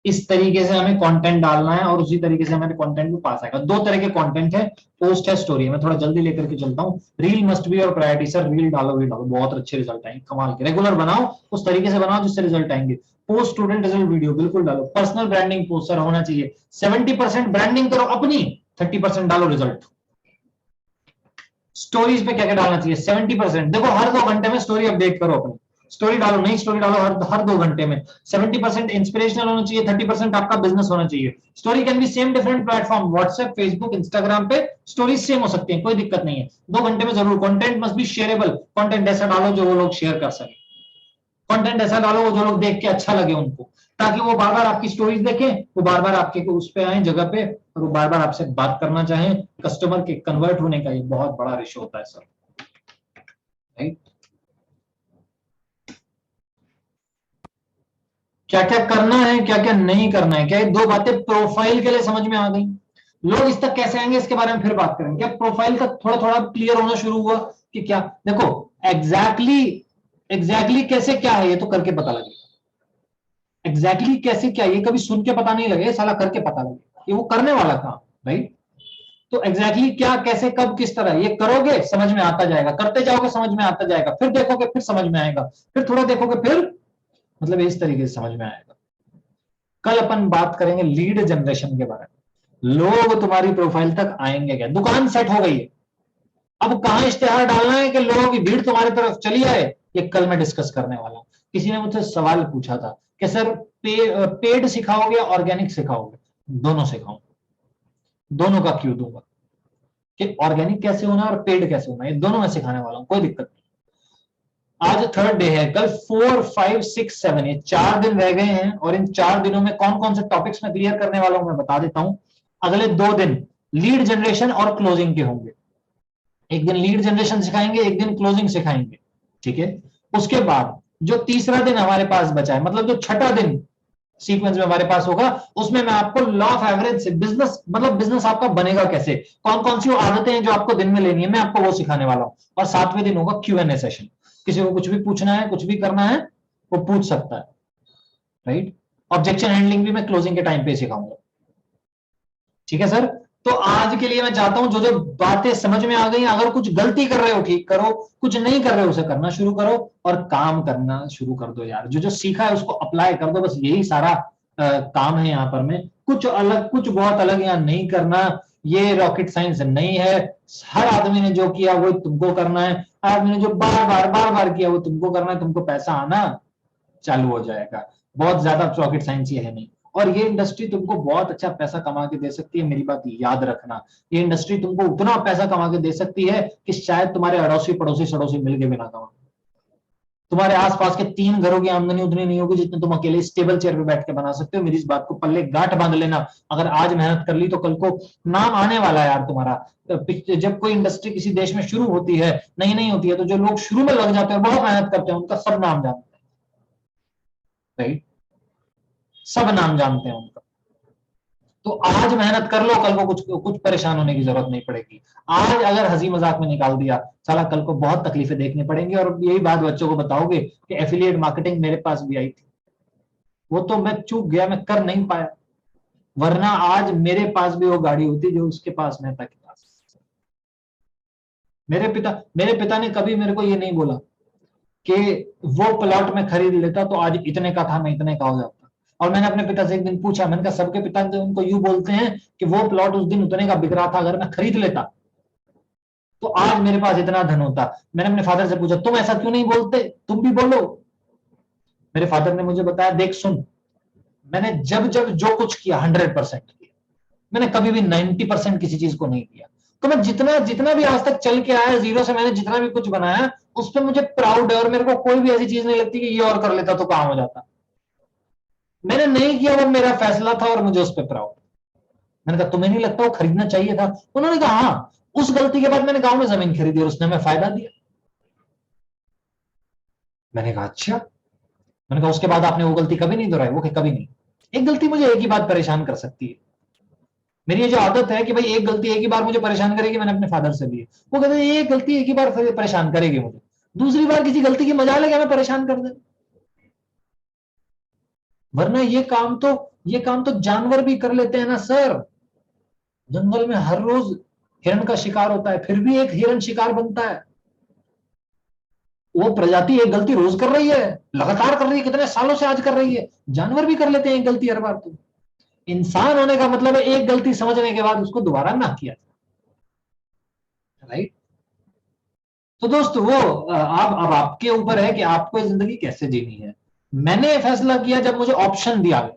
इस तरीके से हमें कंटेंट डालना है और उसी तरीके से हमारे कंटेंट भी पास आएगा। दो तरह के कंटेंट है, पोस्ट है, स्टोरी। मैं थोड़ा जल्दी लेकर के चलता हूँ। रील मस्ट बी और प्रायोरिटी, सर रील डालो, रील डालो, बहुत अच्छे रिजल्ट आएंगे, कमाल के। रेगुलर बनाओ, उस तरीके से बनाओ जिससे रिजल्ट आएंगे। पोस्ट स्टूडेंट रिजल्ट वीडियो बिल्कुल डालो। पर्सनल ब्रांडिंग पोस्ट सर होना चाहिए। 70% ब्रांडिंग करो अपनी, 30% डालो रिजल्ट। स्टोरीज पे क्या क्या डालना चाहिए, 70%। देखो हर 2 घंटे में स्टोरी अपडेट करो अपनी, स्टोरी डालो, नई स्टोरी डालो हर 2 घंटे में। 70% इंस्पिरेशनल होना चाहिए, 30% आपका बिजनेस होना चाहिए। Story can be same different platform, WhatsApp, Facebook, Instagram पे स्टोरी सेम हो सकती है, कोई दिक्कत नहीं है। 2 घंटे में जरूर। Content must be shareable, content ऐसा डालो जो वो लोग शेयर कर सके, कंटेंट ऐसा डालो जो लोग देख के अच्छा लगे उनको, ताकि वो बार बार आपकी स्टोरीज देखें, वो बार बार आपके उस पे आए जगह पे, और वो बार बार आपसे बात करना चाहें। कस्टमर के कन्वर्ट होने का ये बहुत बड़ा रेशो होता है सर, राइट। क्या क्या करना है, क्या क्या नहीं करना है, क्या ये 2 बातें प्रोफाइल के लिए समझ में आ गई? लोग इस तक कैसे आएंगे इसके बारे में फिर बात करेंगे। क्या प्रोफाइल का थोड़ा थोड़ा क्लियर होना शुरू हुआ कि क्या? देखो एग्जैक्टली कैसे क्या है ये तो करके पता लगेगा। एग्जैक्टली कैसे क्या, ये कभी सुन के पता नहीं लगे, साला करके पता लगे, ये वो करने वाला काम, राइट। तो एग्जैक्टली क्या, कैसे, कब, किस तरह, ये करोगे समझ में आता जाएगा, करते जाओगे समझ में आता जाएगा, फिर देखोगे फिर समझ में आएगा, फिर थोड़ा देखोगे फिर, मतलब इस तरीके से समझ में आएगा। कल अपन बात करेंगे लीड जनरेशन के बारे में। लोग तुम्हारी प्रोफाइल तक आएंगे क्या? दुकान सेट हो गई है, अब कहां इश्तेहार डालना है कि लोगों की भीड़ तुम्हारी तरफ चली आए, ये कल मैं डिस्कस करने वाला हूं। किसी ने मुझसे सवाल पूछा था कि सर पेड सिखाओगे या ऑर्गेनिक सिखाओगे? दोनों सिखाऊंगा, दोनों का क्यों दूंगा, कि ऑर्गेनिक कैसे होना और पेड कैसे होना, ये दोनों मैं सिखाने वाला हूं, कोई दिक्कत नहीं। आज 3rd डे है, कल 4, 5, 6, 7, ये 4 दिन रह गए हैं, और इन 4 दिनों में कौन कौन से टॉपिक्स में क्लियर करने वाला हूं मैं बता देता हूं। अगले 2 दिन लीड जनरेशन और क्लोजिंग के होंगे। एक दिन लीड जनरेशन सिखाएंगे, एक दिन क्लोजिंग सिखाएंगे, ठीक है। उसके बाद जो तीसरा दिन हमारे पास बचा है, मतलब जो छठा दिन सीक्वेंस में हमारे पास होगा, उसमें मैं आपको लॉ ऑफ एवरेज से बिजनेस, मतलब बिजनेस आपका बनेगा कैसे, कौन कौन सी आदतें हैं जो आपको दिन में लेनी है, मैं आपको वो सिखाने वाला हूं। और 7वें दिन होगा Q&A सेशन, किसी को कुछ भी पूछना है, कुछ भी करना है, वो पूछ सकता है, राइट। ऑब्जेक्शन हैंडलिंग भी मैं क्लोजिंग के टाइम पे सिखाऊंगा, ठीक है सर। तो आज के लिए मैं चाहता हूं जो जो बातें समझ में आ गई, अगर कुछ गलती कर रहे हो ठीक करो, कुछ नहीं कर रहे हो उसे करना शुरू करो, और काम करना शुरू कर दो यार। जो जो सीखा है उसको अप्लाई कर दो, बस यही सारा काम है यहाँ पर। में कुछ अलग, कुछ बहुत अलग यहाँ नहीं करना, ये रॉकेट साइंस नहीं है। हर आदमी ने जो किया वो तुमको करना है, आदमी ने जो बार बार किया वो तुमको करना है, तुमको पैसा आना चालू हो जाएगा। बहुत ज्यादा रॉकेट साइंस ये है नहीं। और ये इंडस्ट्री तुमको बहुत अच्छा पैसा कमा के दे सकती है, मेरी बात याद रखना। ये इंडस्ट्री तुमको उतना पैसा कमा के दे सकती है कि शायद तुम्हारे अड़ोसी पड़ोसी सड़ोसी मिलके भी ना कमा। तुम्हारे आसपास के 3 घरों की आमदनी उतनी नहीं होगी जितने तुम अकेले स्टेबल चेयर पे बैठ के बना सकते हो। मेरी इस बात को पल्ले गांठ बांध लेना। अगर आज मेहनत कर ली तो कल को नाम आने वाला है यार तुम्हारा। जब कोई इंडस्ट्री किसी देश में शुरू होती है, नहीं होती है, तो जो लोग शुरू में लग जाते हैं, बहुत मेहनत करते हैं, उनका सब नाम जानते हैं, राइट? सब नाम जानते हैं उनका। तो आज मेहनत कर लो, कल को कुछ कुछ परेशान होने की जरूरत नहीं पड़ेगी। आज अगर हंसी मजाक में निकाल दिया, साला कल को बहुत तकलीफें देखनी पड़ेंगी। और यही बात बच्चों को बताओगे कि एफिलिएट मार्केटिंग मेरे पास भी आई थी, वो तो मैं चूक गया, मैं कर नहीं पाया, वरना आज मेरे पास भी वो गाड़ी होती जो उसके पास, मेहता के पास। मेरे पिता ने कभी मेरे को ये नहीं बोला कि वो प्लॉट में खरीद लेता तो आज इतने का था, मैं इतने का हो जाता। और मैंने अपने पिता से एक दिन पूछा, मैंने कहा सबके पिता उनको यूं बोलते हैं कि वो प्लॉट उस दिन उतने का बिक रहा था, अगर मैं खरीद लेता तो आज मेरे पास इतना धन होता। मैंने अपने फादर से पूछा, तुम ऐसा क्यों नहीं बोलते, तुम भी बोलो। मेरे फादर ने मुझे बताया, देख सुन, मैंने जब जब जो कुछ किया 100% किया, मैंने कभी भी 90% किसी चीज को नहीं किया। तो मैं जितना जितना भी आज तक चल के आया, जीरो से मैंने जितना भी कुछ बनाया, उस पर मुझे प्राउड है। और मेरे को कोई भी ऐसी चीज नहीं लगती कि ये और कर लेता तो काम हो जाता। मैंने नहीं किया, वो मेरा फैसला था और मुझे उस पर प्राउड। मैंने कहा तुम्हें नहीं लगता वो खरीदना चाहिए था? उन्होंने कहा हाँ, उस गलती के बाद मैंने गांव में जमीन खरीदी और उसने हमें फायदा दिया। मैंने कहा अच्छा। मैंने कहा उसके बाद आपने वो गलती कभी नहीं दोहराई? वो कि कभी नहीं। एक गलती मुझे एक ही बात परेशान कर सकती है। मेरी ये जो आदत है कि भाई एक गलती एक ही बार मुझे परेशान करेगी, मैंने अपने फादर से ली है। वो कहते हैं एक गलती एक ही बार परेशान करेगी मुझे, दूसरी बार किसी गलती की मजा लेके हमें परेशान कर दे। वरना ये काम तो जानवर भी कर लेते हैं ना सर। जंगल में हर रोज हिरण का शिकार होता है, फिर भी एक हिरण शिकार बनता है। वो प्रजाति एक गलती रोज कर रही है, लगातार कर रही है, कितने सालों से आज कर रही है। जानवर भी कर लेते हैं एक गलती हर बार। तो इंसान होने का मतलब है एक गलती समझने के बाद उसको दोबारा ना किया, राइट? तो दोस्त वो अब आपके ऊपर है कि आपको जिंदगी कैसे जीनी है। मैंने फैसला किया जब मुझे ऑप्शन दिया गया।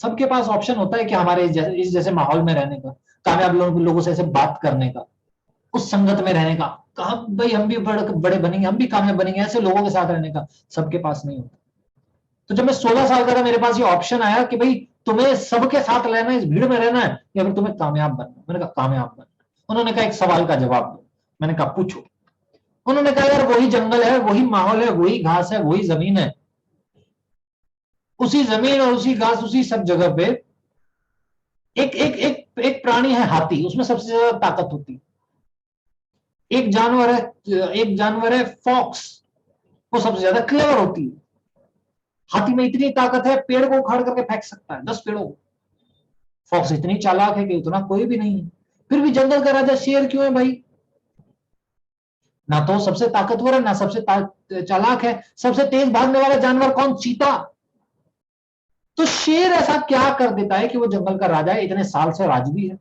सबके पास ऑप्शन होता है कि हमारे इस जैसे माहौल में रहने का, कामयाब लोगों से ऐसे बात करने का, उस संगत में रहने का, कहा भाई हम भी बड़े बनेंगे, हम भी कामयाब बनेंगे, ऐसे लोगों के साथ रहने का। सबके पास नहीं होता। तो जब मैं 16 साल का था, मेरे पास ये ऑप्शन आया कि भाई तुम्हें सबके साथ रहना है, इस भीड़ में रहना है, या फिर तुम्हें कामयाब बनना है। मैंने कहा कामयाब बनना। उन्होंने कहा एक सवाल का जवाब दो। मैंने कहा पूछो। उन्होंने कहा यार वही जंगल है, वही माहौल है, वही घास है, वही जमीन है, उसी जमीन और उसी घास उसी सब जगह पे एक एक एक एक प्राणी है हाथी, उसमें सबसे ज्यादा ताकत होती है। एक जानवर है फॉक्स, वो सबसे ज्यादा क्लेवर होती है। हाथी में इतनी ताकत है, पेड़ को उखाड़ करके फेंक सकता है 10 पेड़ों को। फॉक्स इतनी चालाक है कि उतना कोई भी नहीं है। फिर भी जंगल का राजा शेर क्यों है भाई? ना तो सबसे ताकतवर है, ना सबसे चालाक है। सबसे तेज भागने वाला जानवर कौन? चीता। तो शेर ऐसा क्या कर देता है कि वो जंगल का राजा है, इतने साल से राज भी है?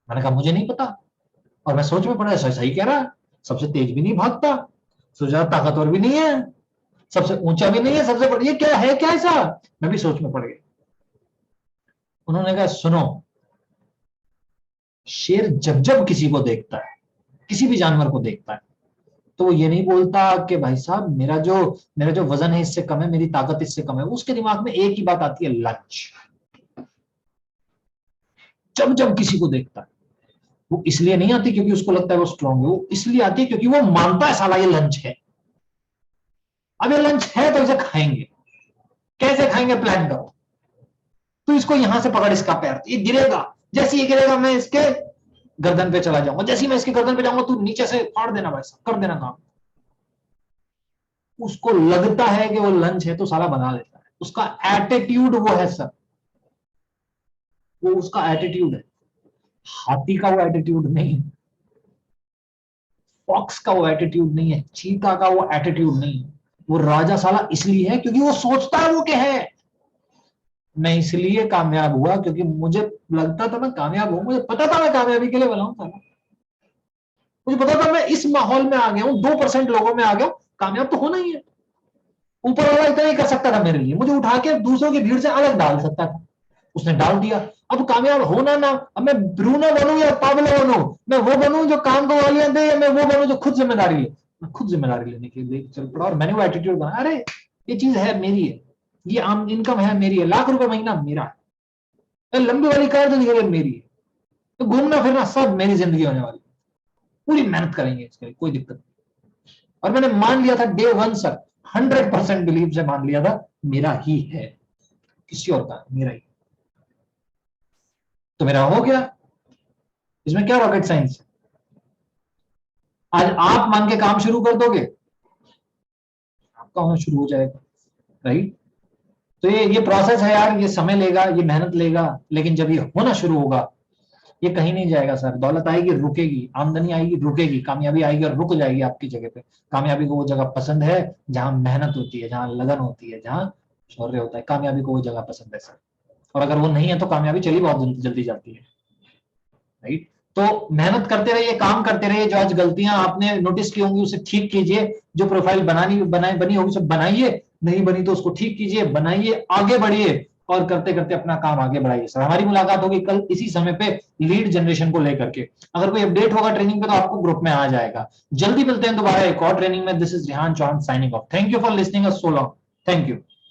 मैंने कहा मुझे नहीं पता। और मैं सोच में पड़ा, सही कह रहा है, सबसे तेज भी नहीं भागता, सबसे ज्यादा ताकतवर भी नहीं है, सबसे ऊंचा भी नहीं है, सबसे बड़ा, ये क्या है, क्या ऐसा? मैं भी सोच में पड़ गया। उन्होंने कहा सुनो, शेर जब जब किसी को देखता है, किसी भी जानवर को देखता है, तो वो ये नहीं बोलता कि भाई साहब मेरा जो वजन है इससे कम है, मेरी ताकत इससे कम है। उसके दिमाग में एक ही बात आती है, लंच। जब जब किसी को देखता है, वो इसलिए नहीं आती क्योंकि उसको लगता है वो स्ट्रांग है, वो इसलिए आती है क्योंकि वो मानता है साला ये लंच है। अब ये लंच है तो इसे खाएंगे। कैसे खाएंगे? प्लान करो। तो इसको यहां से पकड़ इसका पैर, ये गिरेगा, जैसे ये गिरेगा मैं इसके गर्दन पे चला जाऊंगा, जैसे ही मैं इसके गर्दन पे जाऊंगा तू नीचे से फाड़ देना, भाई साहब कर देना काम। उसको लगता है कि वो लंच है तो साला बना लेता है। उसका एटीट्यूड वो है सर, वो उसका एटीट्यूड है। हाथी का वो एटीट्यूड नहीं, फॉक्स का वो एटीट्यूड नहीं है, चीता का वो एटीट्यूड नहीं है। वो राजा साला इसलिए है क्योंकि वो सोचता है वो क्या है। मैं इसलिए कामयाब हुआ क्योंकि मुझे लगता था मैं कामयाब हूं, मुझे पता था मैं कामयाबी के लिए बना हूं साला। मुझे पता था मैं इस माहौल में आ गया हूं, 2% लोगों में आ गया हूं, कामयाब तो होना ही है। ऊपर वाला इतना ही कर सकता था मेरे लिए, मुझे उठा के दूसरों की भीड़ से अलग डाल सकता था, उसने डाल दिया। अब कामयाब होना ना, अब मैं ब्रूनो बनूं या पाब्लो बनूं, मैं वो बनूं जो काम को गालियां दे, या मैं वो बनूं जो खुद जिम्मेदारी ले। मैं खुद जिम्मेदारी लेने के लिए चल पड़ा और मैंने वो एटीट्यूड बना, अरे ये चीज है मेरी है, ये आम इनकम है मेरी है, ₹1,00,000 महीना मेरा है, लंबी वाली कार जो निकले मेरी है, तो घूमना फिरना सब मेरी जिंदगी होने वाली, पूरी मेहनत करेंगे इसके लिए, कोई दिक्कत नहीं। और मैंने मान लिया था डे वन सर, 100% बिलीव से मान लिया था मेरा ही है, किसी और का मेरा ही, तो मेरा हो गया। इसमें क्या रॉकेट साइंस है? आज आप मान के काम शुरू कर दोगे, आपका होना शुरू हो जाएगा, राइट? तो ये प्रोसेस है यार, ये समय लेगा, ये मेहनत लेगा, लेकिन जब ये होना शुरू होगा, ये कहीं नहीं जाएगा सर। दौलत आएगी रुकेगी, आमदनी आएगी रुकेगी, कामयाबी आएगी और रुक जाएगी आपकी जगह पे। कामयाबी को वो जगह पसंद है जहां मेहनत होती है, जहां लगन होती है, जहां शौर्य होता है, कामयाबी को वो जगह पसंद है सर। और अगर वो नहीं है तो कामयाबी चली बहुत जल्दी जाती है, राइट? तो मेहनत करते रहिए, काम करते रहिए, जो आज गलतियां आपने नोटिस की होंगी उसे ठीक कीजिए, जो प्रोफाइल बनी होगी उसे बनाइए, नहीं बनी तो उसको ठीक कीजिए, बनाइए, आगे बढ़िए और करते करते अपना काम आगे बढ़ाइए। सर हमारी मुलाकात होगी कल इसी समय पे लीड जनरेशन को लेकर के। अगर कोई अपडेट होगा ट्रेनिंग पे तो आपको ग्रुप में आ जाएगा। जल्दी मिलते हैं दोबारा एक और ट्रेनिंग में। This is Rehan Chauhan signing off. Thank you for listening us so long. Thank you.